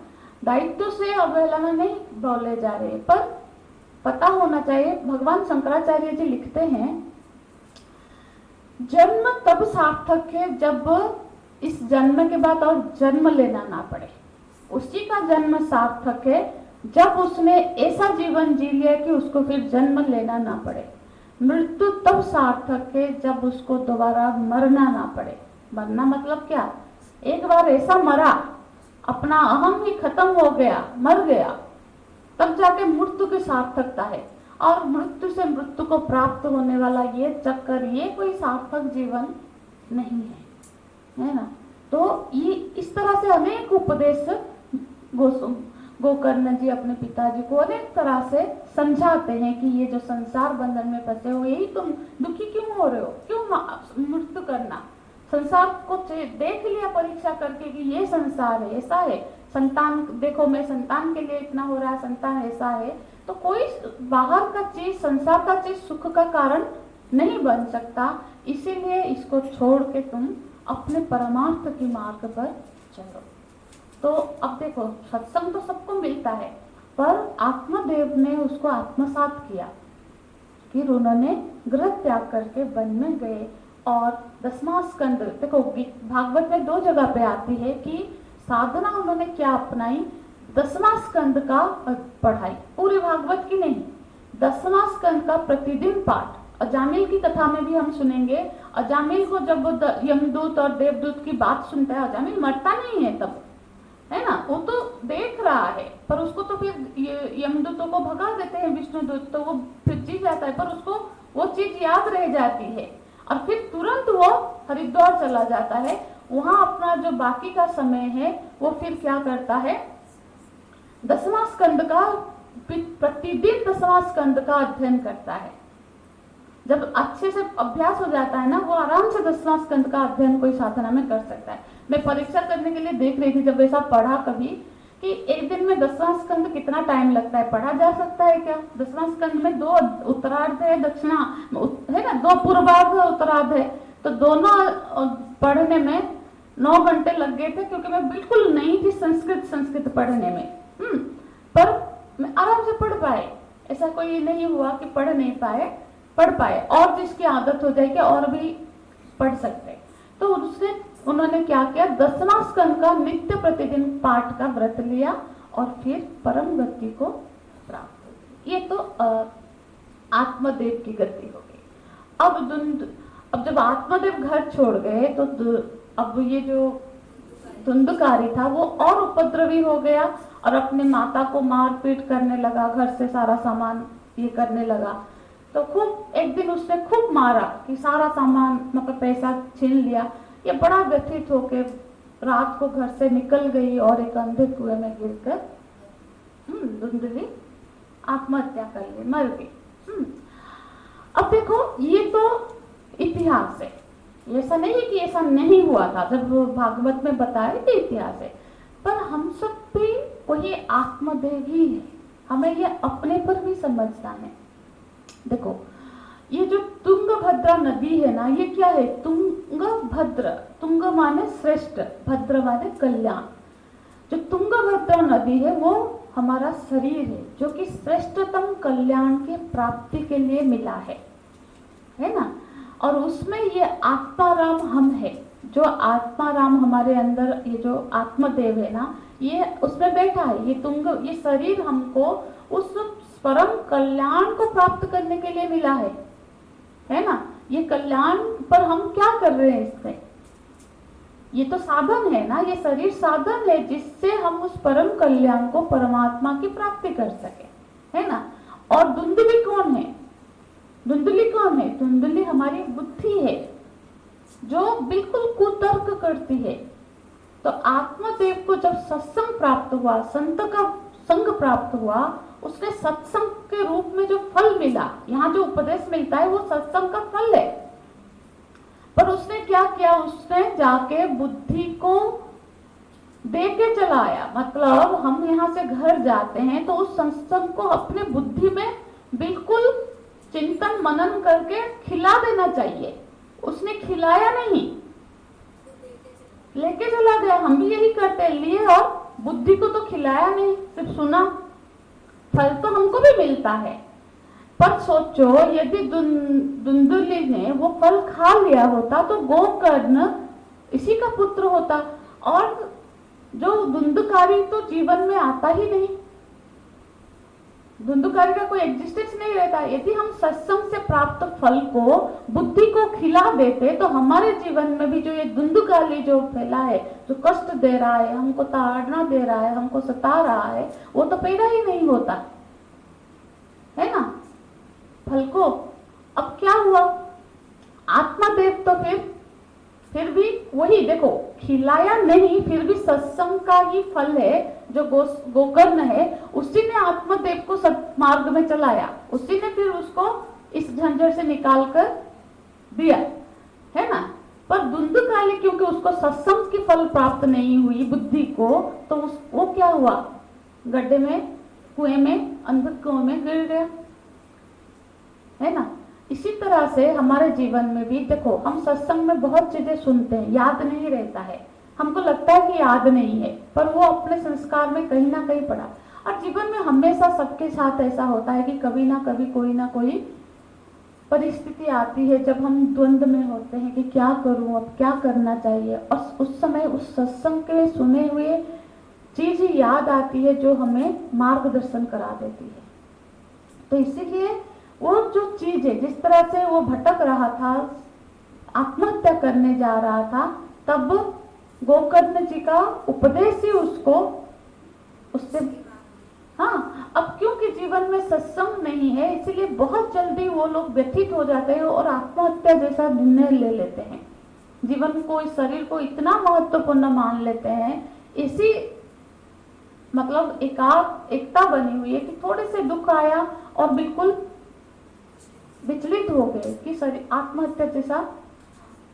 दायित्व से अवहेलना नहीं बोले जा रहे, पर पता होना चाहिए। भगवान शंकराचार्य जी लिखते हैं, जन्म तब सार्थक है जब इस जन्म के बाद और जन्म लेना ना पड़े। उसी का जन्म सार्थक है जब उसने ऐसा जीवन जी लिया कि उसको फिर जन्म लेना ना पड़े। मृत्यु तब सार्थक है जब उसको दोबारा मरना ना पड़े। मरना मतलब क्या? एक बार ऐसा मरा, अपना अहम ही खत्म हो गया, मर गया, तब जाके मृत्यु की सार्थकता है। और मृत्यु से मृत्यु को प्राप्त होने वाला ये चक्कर, ये कोई सार्थक जीवन नहीं है ना। तो ये इस तरह से अनेक उपदेश गोकर्ण जी अपने पिताजी को अनेक तरह से समझाते हैं कि ये जो संसार बंधन में फंसे हो, यही तुम दुखी क्यों हो रहे हो, क्यों मृत्यु करना। संसार को देख लिया परीक्षा करके कि ये संसार है, ऐसा है। संतान देखो, मैं संतान के लिए इतना हो रहा है, संतान ऐसा है। तो कोई बाहर का चीज, संसार का चीज सुख का कारण नहीं बन सकता। इसीलिए इसको छोड़ के तुम अपने परमार्थ की मार्ग पर चलो। तो अब देखो, सत्संग तो सबको मिलता है, पर आत्मदेव ने उसको आत्मसात किया। फिर उन्होंने गृह त्याग करके वन में गए और 10वां स्कंद, देखो भागवत में 2 जगह पे आती है कि साधना उन्होंने क्या अपनाई। 10वां स्कंद का पढ़ाई, पूरे भागवत की नहीं, 10वां स्कंद का प्रतिदिन पाठ। अजामिल की कथा में भी हम सुनेंगे, अजामिल को जब यमदूत और देवदूत की बात सुनता है, अजामिल मरता नहीं है तब, है ना, वो तो देख रहा है, पर उसको तो फिर यमदूतों को भगा देते हैं विष्णुदूत, तो वो फिर जी जाता है, पर उसको वो चीज याद रह जाती है और फिर तुरंत वो हरिद्वार चला जाता है। वहां अपना जो बाकी का समय है वो फिर क्या करता है, 10वां स्कंद का, प्रतिदिन 10वां स्कंद का अध्ययन करता है। जब अच्छे से अभ्यास हो जाता है ना, वो आराम से 10वां स्कंद का अध्ययन कोई साधना में कर सकता है। मैं परीक्षा करने के लिए देख रही थी, जब ऐसा पढ़ा कभी कि एक दिन में 10वां स्कंद कितना टाइम लगता है, पढ़ा जा सकता है क्या? 10वां स्कंद में 2 उत्तरार्ध है, दक्षिणा है ना, 2 पूर्वार्ध उत्तरार्ध है, तो दोनों पढ़ने में 9 घंटे लग गए थे, क्योंकि मैं बिल्कुल नई थी संस्कृत पढ़ने में। पर मैं आराम से पढ़ पाए, ऐसा कोई नहीं हुआ कि पढ़ नहीं पाए, पढ़ पाए। और जिसकी आदत हो जाएगी और भी पढ़ सकते। तो उन्होंने क्या किया, 10वां स्कंद का नित्य प्रतिदिन पाठ का व्रत लिया और फिर परम गति को प्राप्त हो। ये तो आत्मदेव की गति हो गई। अब जब आत्मदेव घर छोड़ गए तो अब ये जो धुंधकारी था वो और उपद्रवी हो गया और अपने माता को मारपीट करने लगा, घर से सारा सामान ये करने लगा। तो खूब एक दिन उसने खूब मारा कि सारा सामान, मतलब पैसा छीन लिया। ये बड़ा व्यथित होकर रात को घर से निकल गई और एक अंधे कुएं में गिरकर धुंधली आत्महत्या कर ली, मर गई। अब देखो, ये तो इतिहास है, ऐसा नहीं कि ऐसा नहीं हुआ था। जब भागवत में बताया कि इतिहास है, पर हम सब भी वही आत्मदेव ही है। हमें ये अपने पर भी समझना है। देखो ये जो तुंगभद्रा नदी है ना, ये क्या है? तुंगभद्र, तुंग माने श्रेष्ठ, भद्र माने कल्याण। जो तुंगभद्रा नदी है वो हमारा शरीर है, जो कि श्रेष्ठतम कल्याण की प्राप्ति के लिए मिला है ना। और उसमें ये आत्माराम हम है, जो आत्माराम हमारे अंदर, ये जो आत्मदेव है ना, ये उसमें बैठा है। ये तुंग, ये शरीर हमको उस परम कल्याण को प्राप्त करने के लिए मिला है ना। ये कल्याण पर हम क्या कर रहे हैं इसमें? ये तो साधन है ना, ये शरीर साधन है जिससे हम उस परम कल्याण को, परमात्मा की प्राप्ति कर सके, है ना। और धुंधली कौन है? धुंधली कौन है? धुंधली हमारी बुद्धि है, जो बिल्कुल कुतर्क करती है। तो आत्मदेव को जब सत्संग प्राप्त हुआ, संत का संग प्राप्त हुआ, उसने सत्संग के रूप में जो फल मिला, यहाँ जो उपदेश मिलता है वो सत्संग का फल है। पर उसने क्या किया? उसने जाके बुद्धि को दे के चला आया। मतलब हम यहाँ से घर जाते हैं तो उस सत्संग को अपने बुद्धि में बिल्कुल चिंतन मनन करके खिला देना चाहिए। उसने खिलाया नहीं, लेके चला गया। हम भी यही करते हैं, लिए और बुद्धि को तो खिलाया नहीं, सिर्फ सुना। फल तो हमको भी मिलता है, पर सोचो यदि धुंधली ने वो फल खा लिया होता तो गोकर्ण इसी का पुत्र होता, और जो धुंधकारी तो जीवन में आता ही नहीं, धुंधकारी का कोई एग्जिस्टेंस नहीं रहता। यदि हम सत्संग से प्राप्त फल को, बुद्धि को खिला देते तो हमारे जीवन में भी जो ये धुंधकारी जो फैला है, जो कष्ट दे रहा है, हमको ताड़ना दे रहा है, हमको सता रहा है, वो तो पैदा ही नहीं होता, है ना, फल को। अब क्या हुआ? आत्मदेव तो फिर भी वही, देखो खिलाया नहीं, फिर भी सत्संग का ही फल है। जो गोकर्ण है, उसी ने आत्मदेव को सत्मार्ग में चलाया, उसी ने फिर उसको इस झंझट से निकाल कर दिया, है ना। पर धुंधकाली क्योंकि उसको सत्संग की फल प्राप्त नहीं हुई बुद्धि को, तो वो क्या हुआ? गड्ढे में, कुएं में, अंधक कुएं में गिर गया, है ना। इसी तरह से हमारे जीवन में भी देखो, हम सत्संग में बहुत चीजें सुनते हैं, याद नहीं रहता है, हमको लगता है कि याद नहीं है, पर वो अपने संस्कार में कहीं ना कहीं पड़ा। और जीवन में हमेशा सबके साथ ऐसा होता है कि कभी ना कभी कोई ना कोई परिस्थिति आती है जब हम द्वंद्व में होते हैं कि क्या करूं, अब क्या करना चाहिए, और उस समय उस सत्संग के सुने हुए चीज याद आती है जो हमें मार्गदर्शन करा देती है। तो इसीलिए वो जो चीज है, जिस तरह से वो भटक रहा था, आत्महत्या करने जा रहा था, तब गोकर्ण जी का उपदेश ही उसको उससे, हाँ, अब क्योंकि जीवन में सत्संग नहीं है, इसलिए बहुत जल्दी वो लोग व्यथित हो जाते हैं और आत्महत्या जैसा निर्णय ले लेते हैं। जीवन को, इस शरीर को इतना महत्वपूर्ण मान लेते हैं। इसी मतलब एकता बनी हुई है कि थोड़े से दुख आया और बिल्कुल विचलित हो गए कि शरीर आत्महत्या जैसा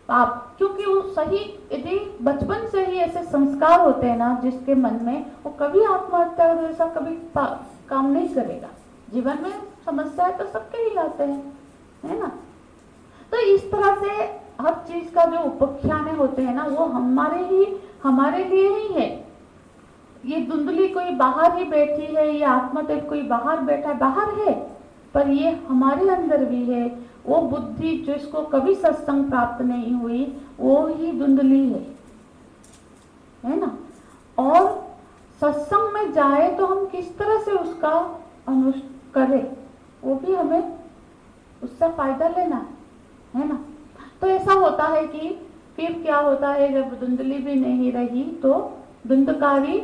पाप, क्योंकि वो सही, यदि बचपन से ही ऐसे संस्कार होते हैं ना जिसके मन में, वो कभी आत्महत्या जैसा कभी काम नहीं करेगा। जीवन में समस्या तो सबके ही लाते हैं, है ना। तो इस तरह से हर चीज का जो उपाख्यान होते हैं ना, वो हमारे लिए ही है। ये धुंधली कोई बाहर ही बैठी है, ये आत्मदेव कोई बाहर बैठा, बाहर है, पर ये हमारे अंदर भी है। वो बुद्धि जिसको कभी सत्संग प्राप्त नहीं हुई, वो ही धुंधली है ना। और सत्संग में जाए तो हम किस तरह से उसका करें, वो भी हमें उससे फायदा लेना है ना। तो ऐसा होता है कि फिर क्या होता है, जब धुंधली भी नहीं रही तो धुंधकारी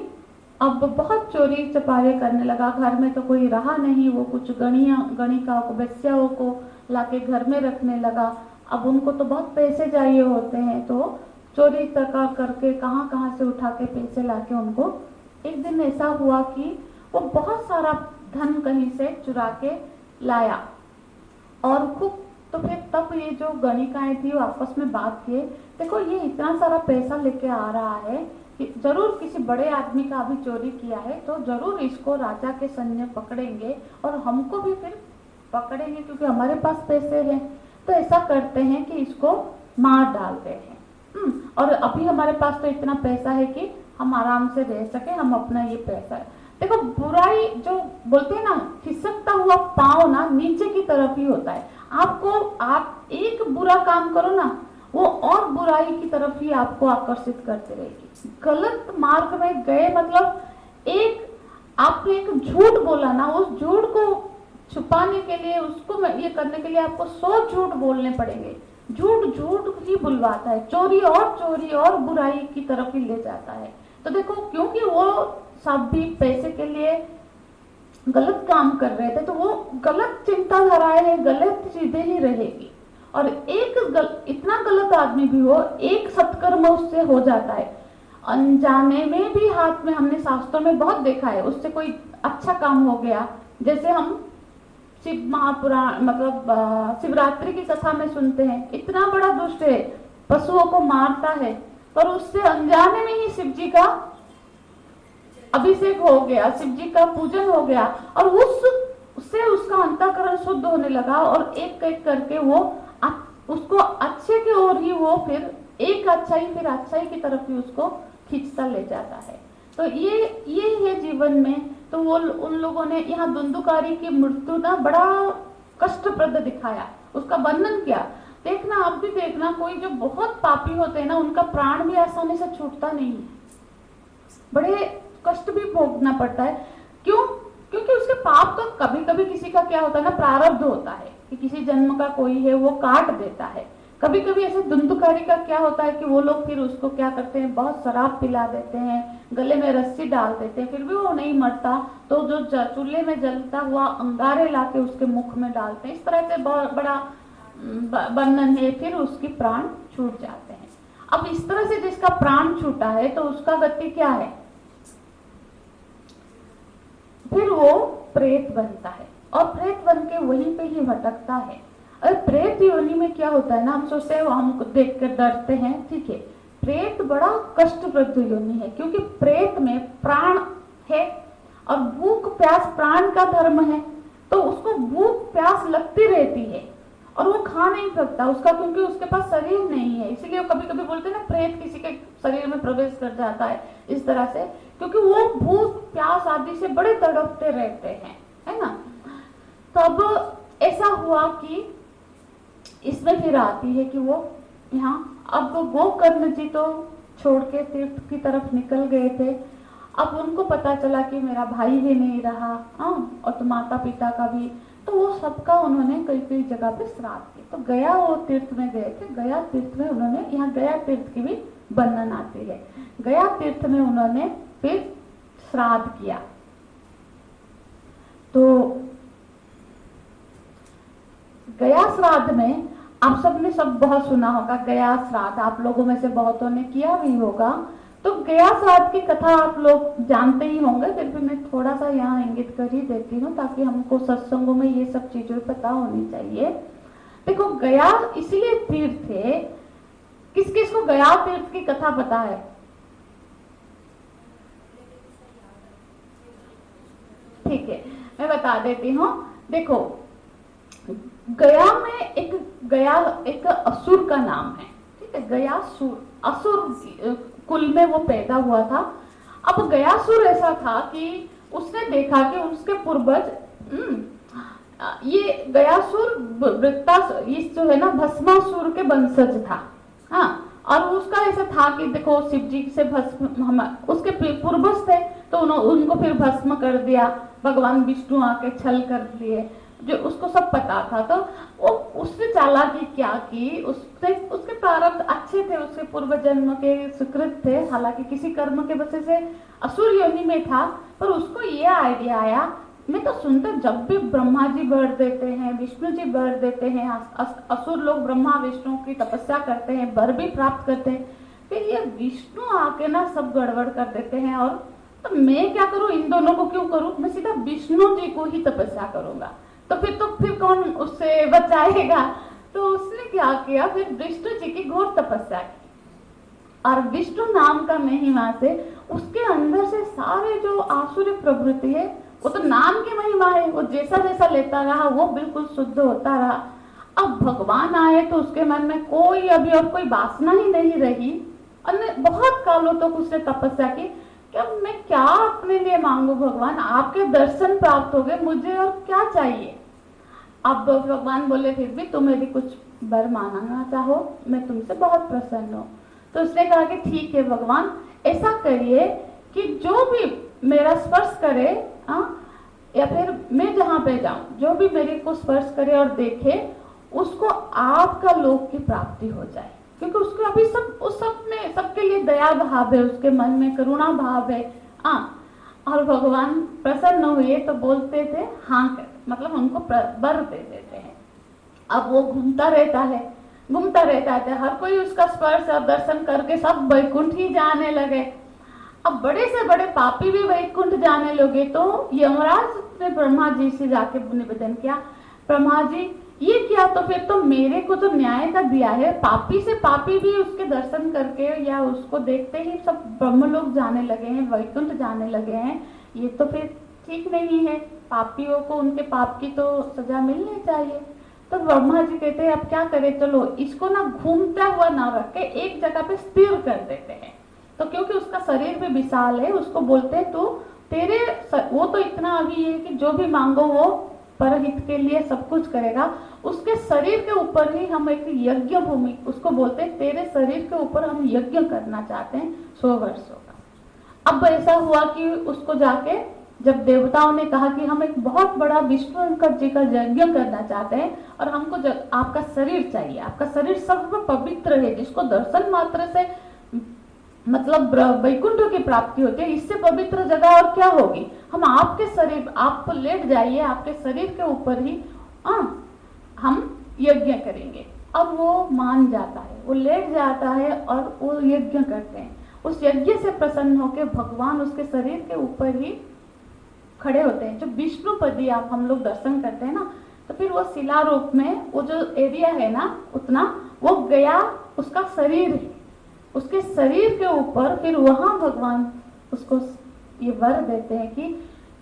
अब बहुत चोरी चपारे करने लगा। घर में तो कोई रहा नहीं, वो कुछ गणिकाओं को, वेश्याओं को लाके घर में रखने लगा। अब उनको तो बहुत पैसे चाहिए होते हैं, तो चोरी तका करके कहाँ से उठा के पैसे लाके उनको, एक दिन ऐसा हुआ कि वो बहुत सारा धन कहीं से चुरा के लाया और खूब, तो फिर तब ये जो गणिकाएं थी वो आपस में बात किए, देखो ये इतना सारा पैसा लेके आ रहा है, कि जरूर किसी बड़े आदमी का अभी चोरी किया है तो जरूर इसको राजा के सैन्य पकड़ेंगे और हमको भी फिर पकड़ेंगे क्योंकि हमारे पास पैसे हैं, तो ऐसा करते हैं कि इसको मार डालते हैं। और अभी हमारे पास तो इतना पैसा है कि हम आराम से रह सके, हम अपना ये पैसा है। देखो बुराई जो बोलते हैं ना, खिसकता हुआ पांव ना नीचे की तरफ ही होता है। आप एक बुरा काम करो ना, वो और बुराई की तरफ ही आपको आकर्षित करती रहेगी। गलत मार्ग में गए मतलब आपने एक झूठ बोला ना, उस झूठ को छुपाने के लिए, उसको ये करने के लिए आपको 100 झूठ बोलने पड़ेंगे। झूठ ही बुलवाता है, चोरी और बुराई की तरफ ही ले जाता है। तो देखो, क्योंकि वो सब भी पैसे के लिए गलत काम कर रहे थे, तो वो गलत चिंताधाराएं हैं, गलत चीजें ही रहेगी। और इतना गलत आदमी भी हो, एक सत्कर्म उससे हो जाता है, अनजाने में भी हाथ में, हमने शास्त्रों में बहुत देखा है, उससे कोई अच्छा काम हो गया। जैसे हम शिव महापुराण मतलब शिवरात्रि की कथा में सुनते हैं, इतना बड़ा दुष्ट है, पशुओं को मारता है, पर उससे अनजाने में ही शिव जी का अभिषेक हो गया, शिव जी का पूजन हो गया, और उससे उसका अंतःकरण शुद्ध होने लगा, और एक एक करके वो उसको अच्छे की ओर ही, वो फिर एक अच्छाई फिर अच्छाई की तरफ ही उसको खींचता ले जाता है। तो ये है जीवन में। तो वो उन लोगों ने यहाँ धुंधुकारी की मृत्यु ना बड़ा कष्टप्रद दिखाया, उसका वर्णन किया। देखना, आप भी देखना, कोई जो बहुत पापी होते हैं ना, उनका प्राण भी आसानी से छूटता नहीं है, बड़े कष्ट भी भोगना पड़ता है। क्यों? क्योंकि उसके पाप तो कभी कभी किसी का क्या होता है ना, प्रारब्ध होता है कि किसी जन्म का कोई है वो काट देता है। कभी कभी ऐसे धुंधुकारी का क्या होता है कि वो लोग फिर उसको क्या करते हैं, बहुत शराब पिला देते हैं, गले में रस्सी डाल देते हैं, फिर भी वो नहीं मरता, तो जो चूल्हे में जलता हुआ अंगारे लाके उसके मुख में डालते हैं। इस तरह से बहुत बड़ा वर्णन है, फिर उसकी प्राण छूट जाते हैं। अब इस तरह से जिसका प्राण छूटा है तो उसका गति क्या है, फिर वो प्रेत बनता है, और प्रेत बन के वहीं पे ही भटकता है। और प्रेत योनि में क्या होता है ना, हम सोचते हैं, हम देख कर डरते हैं, ठीक है, प्रेत बड़ा कष्टप्रद योनि है, क्योंकि प्रेत में प्राण है और भूख प्यास प्राण का धर्म है, तो उसको भूख प्यास लगती रहती है और वो खा नहीं सकता उसका, क्योंकि उसके पास शरीर नहीं है। इसीलिए कभी कभी बोलते हैं ना, प्रेत किसी के शरीर में प्रवेश कर जाता है इस तरह से, क्योंकि वो भूख प्यास आदि से बड़े तड़पते रहते हैं, है ना। तब ऐसा हुआ कि इसमें फिर आती है कि वो यहाँ, अब गोकर्ण जी तो छोड़ के तीर्थ की तरफ निकल गए थे। अब उनको पता चला कि मेरा भाई भी नहीं रहा, और तो माता पिता का भी, तो वो सबका उन्होंने कई कई जगह पे श्राद्ध किए। तो गया वो तीर्थ में गए थे, गया तीर्थ में उन्होंने, यहाँ गया तीर्थ की भी वर्णन आती है, गया तीर्थ में उन्होंने फिर श्राद्ध किया। तो गया श्राद्ध में आप सबने सब बहुत सुना होगा, गया श्राद्ध आप लोगों में से बहुतों ने किया भी होगा। तो गया श्राद्ध की कथा आप लोग जानते ही होंगे, फिर भी मैं थोड़ा सा यहाँ इंगित कर ही देती हूँ, ताकि हमको सत्संगों में ये सब चीजें पता होनी चाहिए। देखो, गया इसलिए तीर्थ है, किस किस को गया तीर्थ की कथा पता है? ठीक है, मैं बता देती हूँ। देखो, गया में एक असुर का नाम है, ठीक है, गयासुर, असुर कुल में वो पैदा हुआ था। अब गयासुर ऐसा था कि उसने देखा कि उसके पूर्वज, ये गयासुर वृत्तासुर, ये जो है ना भस्मासुर के वंशज था, हाँ, और उसका ऐसा था कि देखो शिव जी से भस्म, उसके पूर्वज थे, तो उनको फिर भस्म कर दिया, भगवान विष्णु आके छल कर दिए, जो उसको सब पता था। तो वो उसने चालाकी क्या की, उसके प्रारब्ध अच्छे थे, उसके पूर्व जन्म के सुकृत थे, हालांकि किसी कर्म के वजह से असुर योनि में था, पर उसको ये आइडिया आया, मैं तो सुनता जब भी ब्रह्मा जी वर देते हैं, विष्णु जी वर देते हैं, असुर लोग ब्रह्मा विष्णु की तपस्या करते हैं, वर भी प्राप्त करते हैं, फिर ये विष्णु आके ना सब गड़बड़ कर देते हैं, और तो मैं क्या करूं, इन दोनों को क्यों करूं, मैं सीधा विष्णु जी को ही तपस्या करूंगा, तो फिर कौन उससे बचाएगा। तो उसने क्या किया, फिर विष्णु जी की घोर तपस्या की, और विष्णु नाम का महिमा से उसके अंदर से सारे जो आसुरी प्रवृत्ति है वो तो नाम की महिमा है, वो जैसा जैसा लेता रहा वो बिल्कुल शुद्ध होता रहा। अब भगवान आए तो उसके मन में कोई अभी और कोई वासना ही नहीं रही, और बहुत कालों तक तो उसने तपस्या की कि अब मैं क्या अपने लिए मांगू भगवान, आपके दर्शन प्राप्त हो गए, मुझे और क्या चाहिए। अब भगवान बोले फिर भी तुम यदि कुछ वर मांगना चाहो मैं तुमसे बहुत प्रसन्न हूँ। तो उसने कहा कि ठीक है भगवान, ऐसा करिए कि जो भी मेरा स्पर्श करे या फिर मैं जहाँ पे जाऊं जो भी मेरे को स्पर्श करे और देखे उसको आपका लोक की प्राप्ति हो जाए, क्योंकि उसको अभी सब उस सब में सबके लिए दया भाव है, उसके मन में करुणा भाव है। और भगवान प्रसन्न हुए तो बोलते थे हाँ कर, मतलब उनको वर दे देते हैं। अब वो घूमता रहता है, हर कोई उसका स्पर्श और दर्शन करके सब वैकुंठ ही जाने लगे। अब बड़े से बड़े पापी भी वैकुंठ जाने लगे तो यमराज ने ब्रह्मा जी से जाके निवेदन किया, ब्रह्मा जी ये किया तो फिर तो मेरे को तो न्याय का दिया है, पापी से पापी भी उसके दर्शन करके या उसको देखते ही सब ब्रह्म लोग जाने लगे हैं, वैकुंठ जाने लगे हैं, ये तो फिर ठीक नहीं है, पापियों को उनके पाप की तो सजा मिलनी चाहिए। तो ब्रह्मा जी कहते हैं अब क्या करें, चलो इसको ना घूमता हुआ ना रख के एक जगह पे स्थिर कर देते हैं। तो क्योंकि उसका शरीर भी विशाल है, उसको बोलते हैं तो तेरे वो तो इतना अभी है कि जो भी मांगो वो परहित के लिए सब कुछ करेगा, उसके शरीर के ऊपर ही हम एक यज्ञ भूमि उसको बोलते हैं, तेरे शरीर के ऊपर हम यज्ञ करना चाहते हैं 100 वर्षों का। अब ऐसा हुआ कि उसको जाके जब देवताओं ने कहा कि हम एक बहुत बड़ा विष्णु जी का यज्ञ करना चाहते हैं और हमको आपका शरीर चाहिए, आपका शरीर सर्व पवित्र है जिसको दर्शन मात्र से मतलब वैकुंठ की प्राप्ति होती है, इससे पवित्र जगह और क्या होगी, हम आपके शरीर, आप लेट जाइए, आपके शरीर के ऊपर ही हम यज्ञ करेंगे। अब वो मान जाता है, वो लेट जाता है और वो यज्ञ करते हैं। उस यज्ञ से प्रसन्न होकर भगवान उसके शरीर के ऊपर ही खड़े होते हैं। जो विष्णुपदी आप हम लोग दर्शन करते हैं ना, तो फिर वो शिला रूप में वो जो एरिया है ना उतना वो गया उसका शरीर है, उसके शरीर के ऊपर फिर वहां भगवान उसको ये वर देते हैं कि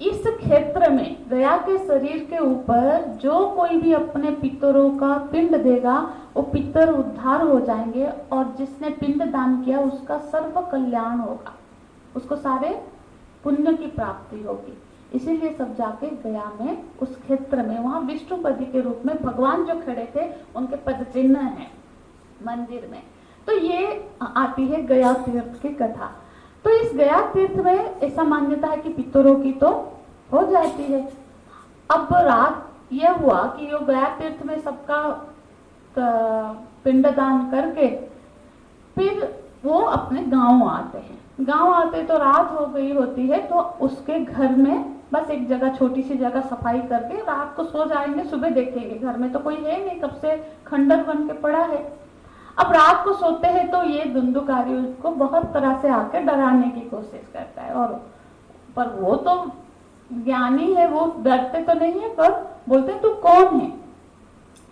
इस क्षेत्र में गया के शरीर के ऊपर जो कोई भी अपने पितरों का पिंड देगा वो पितर उद्धार हो जाएंगे और जिसने पिंड दान किया उसका सर्व कल्याण होगा, उसको सारे पुण्य की प्राप्ति होगी। इसीलिए सब जाके गया में उस क्षेत्र में वहां विष्णुपति के रूप में भगवान जो खड़े थे उनके पद चिन्ह है मंदिर में। तो ये आती है गया तीर्थ की कथा। तो इस गया तीर्थ में ऐसा मान्यता है कि पितरों की तो हो जाती है। अब रात यह हुआ कि यो गया तीर्थ में सबका पिंडदान करके फिर वो अपने गांव आते हैं। गांव आते तो रात हो गई होती है, तो उसके घर में बस एक जगह छोटी सी जगह सफाई करके रात को सो जाएंगे, सुबह देखेंगे घर में तो कोई है नहीं, कब से खंडर बन के पड़ा है। अब रात को सोते हैं तो ये धुंधुकारी उसको बहुत तरह से आकर डराने की कोशिश करता है, और पर वो तो ज्ञानी है, वो डरते तो नहीं है, पर बोलते तू कौन है,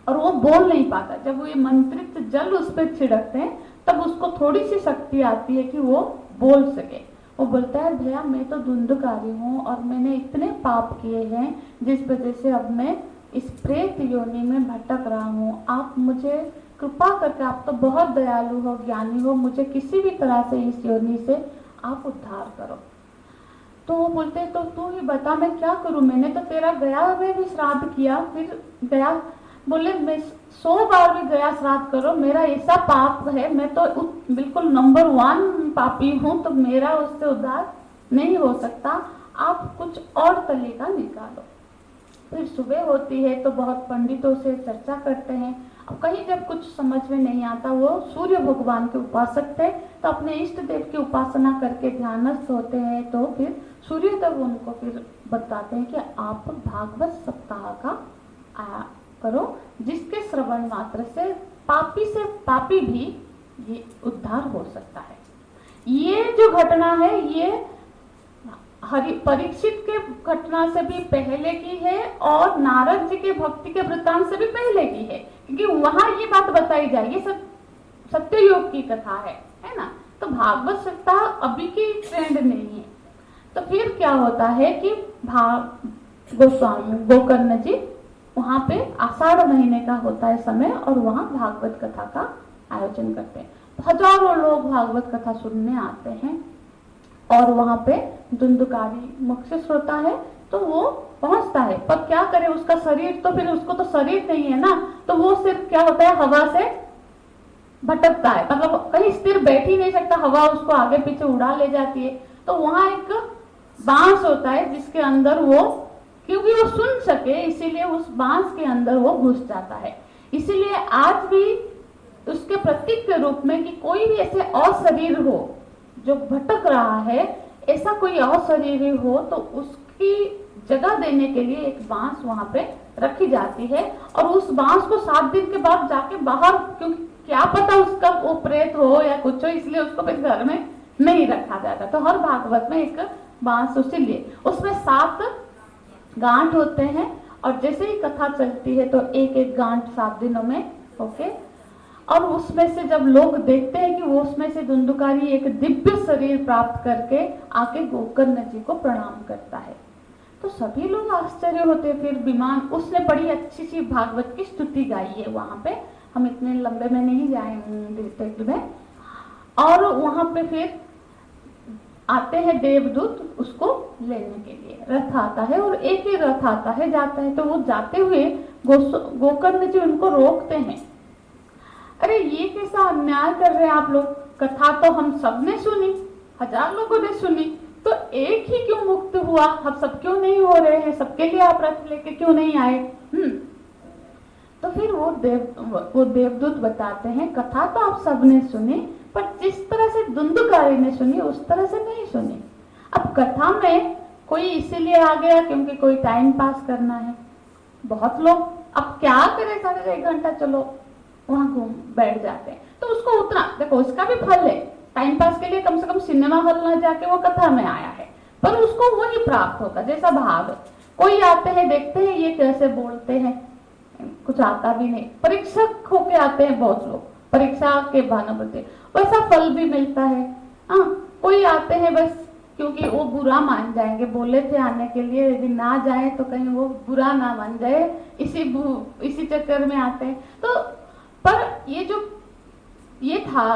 और वो बोल नहीं पाता। जब वो ये मंत्रित जल उस पर छिड़कते हैं तब उसको थोड़ी सी शक्ति आती है कि वो बोल सके। वो बोलता है भैया मैं तो धुंधुकारी हूँ और मैंने इतने पाप किए हैं जिस वजह से अब मैं इस प्रेत योनि में भटक रहा हूँ, आप मुझे कृपा करके, आप तो बहुत दयालु हो, ज्ञानी हो, मुझे किसी भी तरह से इस योनि से आप उद्धार करो। तो वो बोलते तो तू ही बता मैं क्या करूं, मैंने तो तेरा गया में भी श्राद्ध किया, फिर गया बोले मैं 100 बार भी गया श्राद्ध करो, मेरा ऐसा पाप है, मैं तो बिल्कुल नंबर 1 पापी हूं, तो मेरा उससे उद्धार नहीं हो सकता, आप कुछ और तरीका निकालो। फिर सुबह होती है तो बहुत पंडितों से चर्चा करते हैं। अब कहीं जब कुछ समझ में नहीं आता, वो सूर्य भगवान के उपासक थे तो अपने इष्ट देव की उपासना करके ध्यानस्थ होते हैं, तो फिर सूर्यदेव उनको फिर बताते हैं कि आप भागवत सप्ताह का करो, जिसके श्रवण मात्र से पापी भी ये उद्धार हो सकता है। ये जो घटना है ये परीक्षित के घटना से भी पहले की है और नारद जी के भक्ति के वृत्तांत से भी पहले की है, क्योंकि वहां ये बात बताई जाए, ये सत्ययुग की कथा है ना। तो भागवत सप्ताह अभी की ट्रेंड नहीं है। तो फिर क्या होता है कि गोस्वामी गोकर्ण जी वहां पे आषाढ़ महीने का होता है समय और वहां भागवत कथा का आयोजन करते हैं। हजारों लोग भागवत कथा सुनने आते हैं और वहां पे धुंधुकारी मुख्य श्रोता है तो वो पहुंचता है, पर क्या करे उसका शरीर तो फिर उसको तो शरीर नहीं है ना, तो वो सिर्फ क्या होता है हवा से भटकता है, मतलब कहीं स्थिर बैठ ही नहीं सकता, हवा उसको आगे पीछे उड़ा ले जाती है। तो वहां एक बांस होता है जिसके अंदर वो, क्योंकि वो सुन सके इसीलिए उस बांस के अंदर वो घुस जाता है। इसीलिए आज भी उसके प्रतीक के रूप में कि कोई भी ऐसे अशरीर हो जो भटक रहा है, ऐसा कोई अशरीरी हो तो उसकी जगह देने के लिए एक बांस वहां पे रखी जाती है और उस बांस को 7 दिन के बाद जाके बाहर, क्योंकि क्या पता उसका वो प्रेत हो या कुछ हो, इसलिए उसको फिर घर में नहीं रखा जाता। तो हर भागवत में एक बांस, इसीलिए उसमें 7 गांठ होते हैं और जैसे ही कथा चलती है तो एक एक गांठ 7 दिनों में ओके। और उसमें से जब लोग देखते हैं कि वो उसमें से धुंधुकारी एक दिव्य शरीर प्राप्त करके आके गोकर्ण जी को प्रणाम करता है तो सभी लोग आश्चर्य होते। फिर विमान उसने बड़ी अच्छी सी भागवत की स्तुति गाई है वहां पे, हम इतने लंबे में नहीं जाएंगे में। और वहां पे फिर आते हैं देवदूत उसको लेने के लिए, रथ आता है और एक ही रथ आता है जाता है। तो वो जाते हुए गोकर्ण जी उनको रोकते हैं, अरे ये कैसा अन्याय कर रहे हैं आप लोग, कथा तो हम सब ने सुनी, 1000 लोगों ने सुनी, तो एक ही क्यों मुक्त हुआ, हम सब क्यों नहीं हो रहे हैं, सबके लिए आप रथ लेके क्यों नहीं आए। तो फिर वो देवदूत बताते हैं कथा तो आप सबने सुनी पर जिस तरह से धुंधुकारी ने सुनी उस तरह से नहीं सुनी। अब कथा में कोई इसीलिए आ गया क्योंकि कोई टाइम पास करना है, बहुत लोग अब क्या करें, साढ़े 1 घंटा चलो वहां घूम बैठ जाते हैं। तो उसको उतना देखो, उसका भी फल है, टाइम पास के लिए कम से कम सिनेमा हॉल न जाके वो कथा में आया है, पर उसको वही प्राप्त होगा जैसा भाव। कोई आते हैं देखते हैं ये कैसे बोलते हैं, कुछ आता भी नहीं, परीक्षक होके आते हैं बहुत लोग, परीक्षा के बहाने बोलते, वैसा फल भी मिलता है। कोई आते हैं बस क्योंकि वो बुरा मान जाएंगे, बोले थे आने के लिए, यदि ना जाए तो कहीं वो बुरा ना मान जाए, इसी चक्कर में आते हैं। तो पर ये था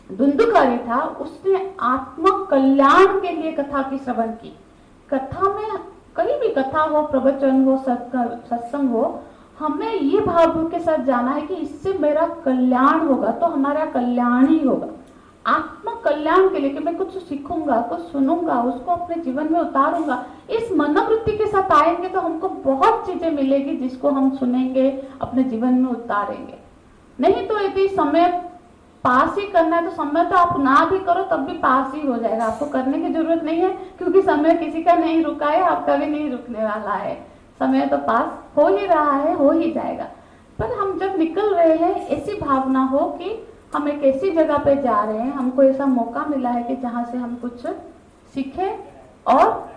धुंधुकारी था, उसने आत्म कल्याण के लिए कथा की श्रवण की। कथा में कहीं भी कथा हो, प्रवचन हो, सत्संग हो, हमें ये भाव के साथ जाना है कि इससे मेरा कल्याण होगा तो हमारा कल्याण ही होगा। आत्म कल्याण के लिए कि मैं कुछ सीखूंगा, कुछ सुनूंगा, उसको अपने जीवन में उतारूंगा, इस मनोवृत्ति के साथ आएंगे तो हमको बहुत चीजें मिलेगी जिसको हम सुनेंगे, अपने जीवन में उतारेंगे। नहीं तो यदि समय पास ही करना है तो समय तो आप ना भी करो तब भी पास ही हो जाएगा, आपको करने की जरूरत नहीं है क्योंकि समय किसी का नहीं रुका है, आपका भी नहीं रुकने वाला है, समय तो पास हो ही रहा है, हो ही जाएगा। पर हम जब निकल रहे हैं ऐसी भावना हो कि हम एक ऐसी जगह पे जा रहे हैं, हमको ऐसा मौका मिला है कि जहां से हम कुछ सीखें और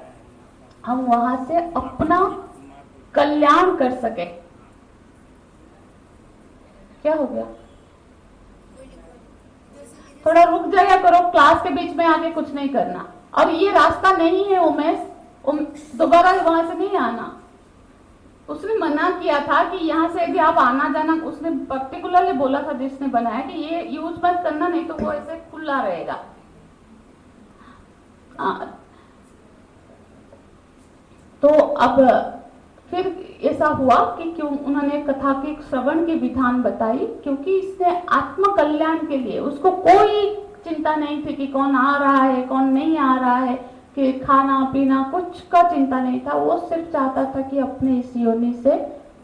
हम वहां से अपना कल्याण कर सके। क्या हो गया, थोड़ा रुक जाया करो, क्लास के बीच में आके कुछ नहीं करना। और ये रास्ता नहीं है उमेश, दोबारा वहां से नहीं आना। उसने मना किया था कि यहाँ से यदि आप आना जाना, उसने पर्टिकुलरली बोला था जिसने बनाया कि ये यूज मत करना, नहीं तो वो ऐसे खुला रहेगा। तो अब फिर ऐसा हुआ कि क्यों उन्होंने कथा की श्रवण की विधान बताई, क्योंकि इसने आत्म कल्याण के लिए, उसको कोई चिंता नहीं थी कि कौन आ रहा है कौन नहीं आ रहा है, कि खाना पीना कुछ का चिंता नहीं था, वो सिर्फ चाहता था कि अपने इस योनि से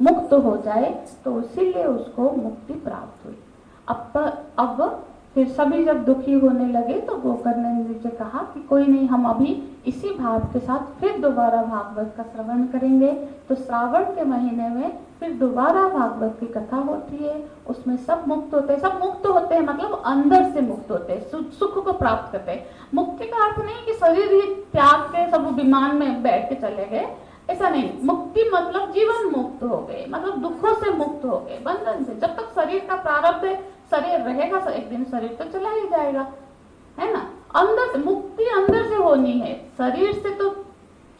मुक्त हो जाए, तो इसीलिए उसको मुक्ति प्राप्त हुई। अब फिर सभी जब दुखी होने लगे तो गोकर्ण जी से कहा कि कोई नहीं, हम अभी इसी भाव के साथ फिर दोबारा भागवत का श्रवण करेंगे। तो श्रावण के महीने में फिर दोबारा भागवत की कथा होती है, उसमें सब मुक्त होते हैं। सब मुक्त होते हैं मतलब अंदर से मुक्त होते हैं, सुख को प्राप्त करते हैं। मुक्ति का अर्थ नहीं कि शरीर ही त्याग के सब विमान में बैठ के चले गए, ऐसा नहीं। मुक्ति मतलब जीवन मुक्त हो गए, मतलब दुखों से मुक्त हो गए, बंधन से। जब तक शरीर का प्रारब्ध है, शरीर रहेगा, एक दिन शरीर तो चला ही जाएगा, है ना। अंदर से मुक्ति अंदर से होनी है, शरीर से तो,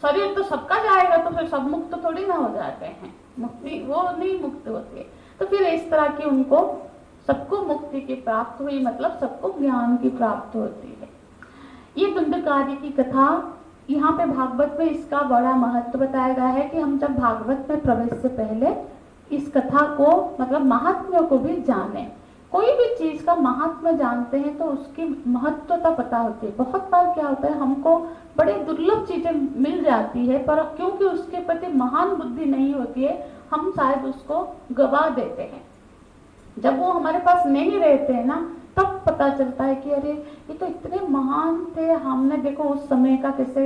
शरीर तो सबका जाएगा तो फिर सब मुक्त तो थोड़ी ना हो जाते हैं, मुक्ति वो नहीं मुक्त होती है। तो फिर इस तरह की उनको सबको मुक्ति की प्राप्त हुई, मतलब सबको ज्ञान की प्राप्त होती है। ये धुंधकारी की कथा यहाँ पे भागवत में इसका बड़ा महत्व बताया गया है कि हम जब भागवत में प्रवेश से पहले इस कथा को, मतलब महात्म्य को भी जाने। कोई भी चीज का महात्म्य जानते हैं तो उसकी महत्वता पता होती है। बहुत बार क्या होता है, हमको बड़े दुर्लभ चीजें मिल जाती है, पर क्योंकि उसके प्रति महान बुद्धि नहीं होती है, हम शायद उसको गवा देते हैं। जब वो हमारे पास नहीं रहते हैं ना, तब पता चलता है कि अरे ये तो इतने महान थे, हमने देखो उस समय का कैसे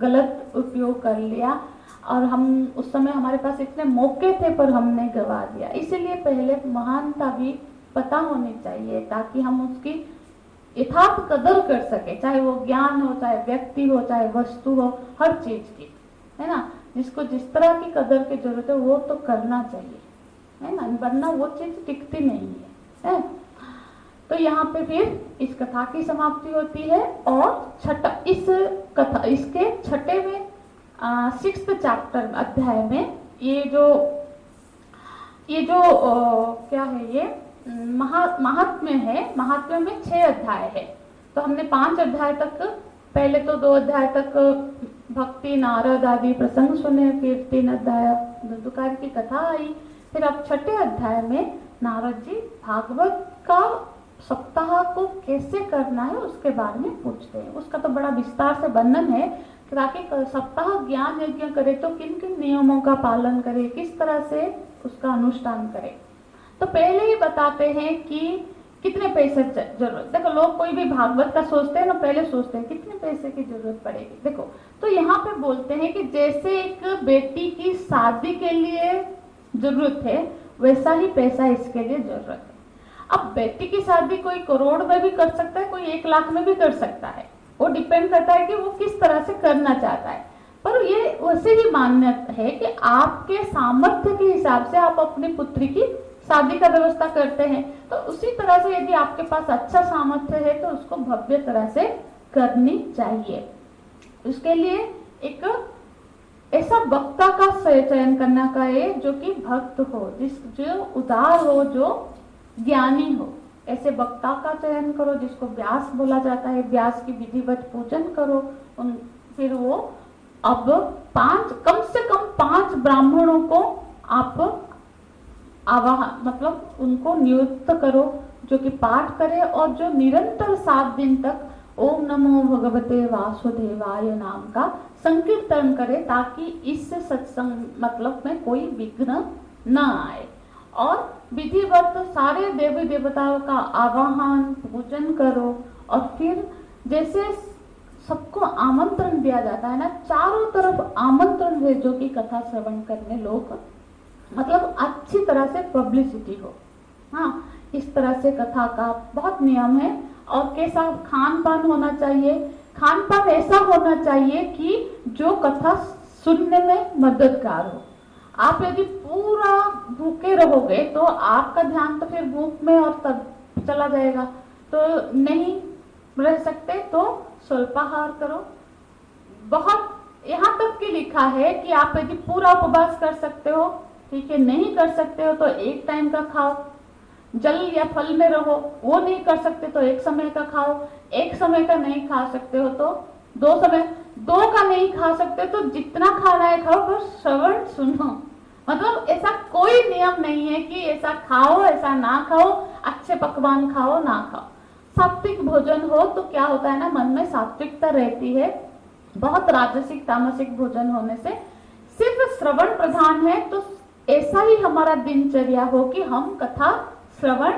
गलत उपयोग कर लिया, और हम उस समय हमारे पास इतने मौके थे पर हमने गवा दिया। इसीलिए पहले महानता भी पता होनी चाहिए ताकि हम उसकी यथार्थ कदर कर सके, चाहे वो ज्ञान हो, चाहे व्यक्ति हो, चाहे वस्तु हो, हर चीज की, है ना। जिसको जिस तरह की कदर की जरूरत है वो तो करना चाहिए, है ना, वरना वो चीज टिकती नहीं है। तो यहाँ पे फिर इस कथा की समाप्ति होती है। और छठा, इस कथा, इसके छठे में 6th चैप्टर अध्याय में ये जो क्या है, ये महात्म्य है। महात्म्य में 6 अध्याय है। तो हमने 5 अध्याय तक, पहले तो 2 अध्याय तक भक्ति, नारद आदि प्रसंग सुने, फिर 3 अध्याय धुंधकारी की कथा आई, फिर अब 6ठे अध्याय में नारद जी भागवत का सप्ताह को कैसे करना है उसके बारे में पूछते हैं। उसका तो बड़ा विस्तार से वर्णन है, ताकि सप्ताह ज्ञान यज्ञ करे तो किन किन नियमों का पालन करे, किस तरह से उसका अनुष्ठान करे। तो पहले ही बताते हैं कि कितने पैसे जरूरत। देखो, लोग कोई भी भागवत का सोचते हैं ना, पहले सोचते हैं कितने पैसे की जरूरत पड़ेगी। देखो, तो यहाँ पे बोलते हैं कि जैसे एक बेटी की शादी के लिए जरूरत है, वैसा ही पैसा इसके लिए जरूरत है। अब बेटी की शादी कोई करोड़ में भी कर सकता है, कोई 1 लाख में भी कर सकता है, वो डिपेंड करता है कि वो किस तरह से करना चाहता है। पर ये वैसे ही मान्य है कि आपके सामर्थ्य के हिसाब से आप अपनी पुत्री की शादी का व्यवस्था करते हैं। तो उसी तरह से यदि आपके पास अच्छा सामर्थ्य है तो उसको भव्य तरह से करनी चाहिए। उसके लिए एक ऐसा वक्ता का चयन करना का है जो कि भक्त हो, जो उदार हो, जो ज्ञानी हो। ऐसे वक्ता का चयन करो जिसको व्यास बोला जाता है, व्यास की विधिवत पूजन करो। फिर वो अब कम से कम 5 ब्राह्मणों को आप मतलब उनको नियुक्त करो जो कि पाठ करे और जो निरंतर 7 दिन तक ओम नमो भगवते वासुदेवाय नाम का संकीर्तन करे, ताकि इस सत्संग मतलब में कोई विघ्न न आए। और विधिवत सारे देवी देवताओं का आवाहन पूजन करो। और फिर जैसे सबको आमंत्रण दिया जाता है ना, चारों तरफ आमंत्रण भेजो कि कथा श्रवण करने लोग, मतलब अच्छी तरह से पब्लिसिटी हो। हाँ, इस तरह से कथा का बहुत नियम है। और कैसा खान पान होना चाहिए, खान पान ऐसा होना चाहिए कि जो कथा सुनने में मददगार हो। आप यदि पूरा भूखे रहोगे तो आपका ध्यान तो फिर भूख में और तब चला जाएगा, तो नहीं रह सकते, तो स्वल्पाहार करो। बहुत यहाँ तक कि लिखा है कि आप यदि पूरा उपवास कर सकते हो ठीक है, नहीं कर सकते हो तो 1 टाइम का खाओ। जल या फल में रहो, वो नहीं कर सकते तो 1 समय का खाओ। 1 समय का नहीं खा सकते हो तो 2 समय, 2 का नहीं खा सकते तो जितना खाना है खाओ, पर श्रवण सुनो। मतलब ऐसा कोई नियम नहीं है कि ऐसा खाओ ऐसा ना खाओ, अच्छे पकवान खाओ ना खाओ। सात्विक भोजन हो तो क्या होता है ना, मन में सात्विकता रहती है। बहुत राजसिक तामसिक भोजन होने से सिर्फ श्रवण प्रधान है। तो ऐसा ही हमारा दिनचर्या हो कि हम कथा श्रवण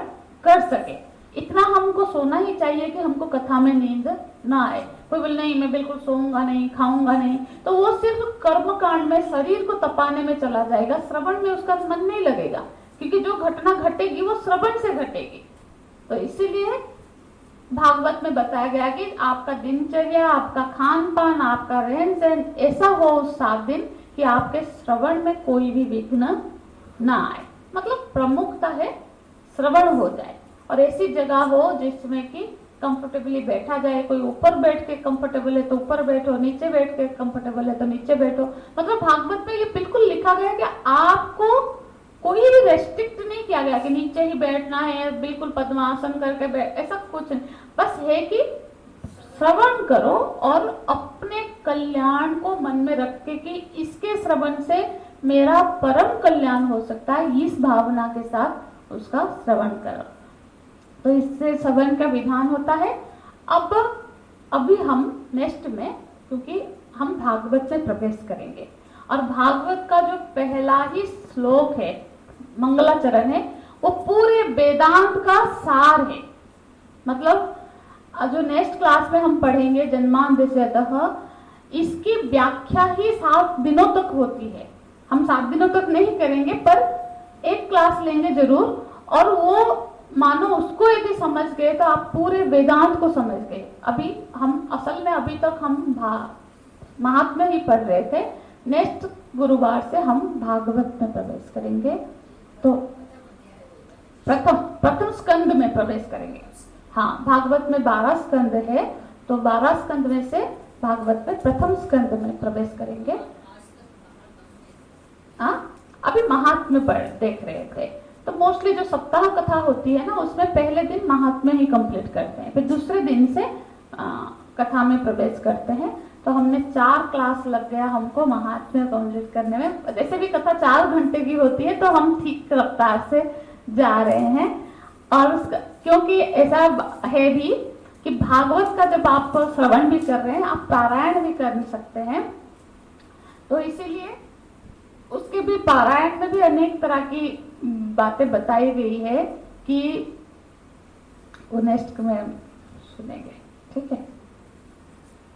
कर सके। इतना हमको सोना ही चाहिए कि हमको कथा में नींद ना आए। कोई बोले नहीं मैं बिल्कुल सोऊंगा नहीं, खाऊंगा नहीं, तो वो सिर्फ कर्म कांड में शरीर को तपाने में चला जाएगा, श्रवण में उसका मन नहीं लगेगा, क्योंकि जो घटना घटेगी वो श्रवण से घटेगी। तो इसीलिए भागवत में बताया गया कि आपका दिनचर्या, आपका खान पान, आपका रहन सहन ऐसा हो उस 7 दिन कि आपके श्रवण में कोई भी विघ्न ना आए। मतलब प्रमुखता है श्रवण हो जाए, और ऐसी जगह हो जिसमें कि कंफर्टेबली बैठा जाए, कोई ऊपर बैठ के कंफर्टेबल है तो ऊपर बैठो, नीचे बैठ के कंफर्टेबल है तो नीचे बैठो। मतलब भागवत में ये बिल्कुल लिखा गया कि आपको कोई भी रेस्ट्रिक्ट नहीं किया गया कि नीचे ही बैठना है, बिल्कुल पद्मासन करके बैठ, ऐसा कुछ नहीं। बस है कि श्रवण करो और अपने कल्याण को मन में रख के कि इसके श्रवण से मेरा परम कल्याण हो सकता है, इस भावना के साथ उसका श्रवण करो। तो इससे श्रवण का विधान होता है। अब अभी हम नेक्स्ट में, क्योंकि हम भागवत में प्रवेश करेंगे और भागवत का जो पहला ही श्लोक है, मंगलाचरण है, वो पूरे वेदांत का सार है। मतलब जो नेक्स्ट क्लास में हम पढ़ेंगे जन्माद्यस्यतः, इसकी व्याख्या ही 7 दिनों तक होती है। हम 7 दिनों तक नहीं करेंगे पर एक क्लास लेंगे जरूर, और वो मानो उसको यदि समझ गए तो आप पूरे वेदांत को समझ गए। अभी हम असल में अभी तक हम महात्म्य ही पढ़ रहे थे। नेक्स्ट गुरुवार से हम भागवत में प्रवेश करेंगे। तो प्रथम स्कंद में प्रवेश करेंगे। हाँ, भागवत में 12 स्कंद है, तो 12 स्कंद में से भागवत में प्रथम स्कंद में प्रवेश करेंगे। अभी महात्म्य पढ़ देख रहे थे, तो मोस्टली जो सप्ताह कथा होती है ना, उसमें पहले दिन महात्म्य ही कंप्लीट करते हैं, फिर दूसरे दिन से कथा में प्रवेश करते हैं। तो हमने 4 क्लास लग गया हमको महात्म्य कंप्लीट करने में। जैसे भी कथा 4 घंटे की होती है तो हम ठीक रफ्तार से जा रहे हैं। और उसका क्योंकि ऐसा है भी कि भागवत का जब आप श्रवण भी कर रहे हैं, आप पारायण भी कर सकते हैं, तो इसीलिए उसके भी पारायण में भी अनेक तरह की बातें बताई गई है कि वो नेक्स्ट में सुनेंगे। ठीक है,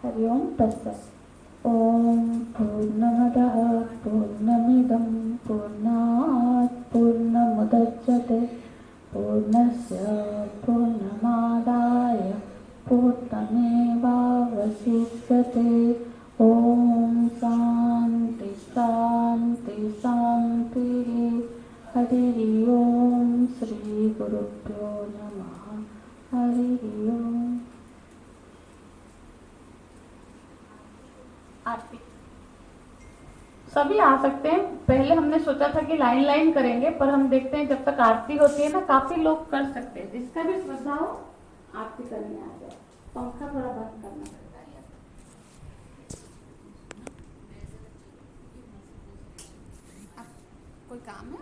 हरिओम तत्सत्। ओम पूर्णमदः पूर्णमिदं पूर्णात् पूर्णमुदच्यते पूर्णस्य पूर्णमादाय पूर्णमेवावशिष्यते। ओम शांति शांति शांति। हरि ओम। श्री गुरुभ्यो नमः। हरि ओम। आरती सभी आ सकते हैं। पहले हमने सोचा था कि लाइन लाइन करेंगे, पर हम देखते हैं जब तक आरती होती है ना, काफी लोग कर सकते हैं। जिसका भी श्रद्धा हो आरती करने आ जाए। पंखा थोड़ा बंद करना पड़ता है। कोई काम है?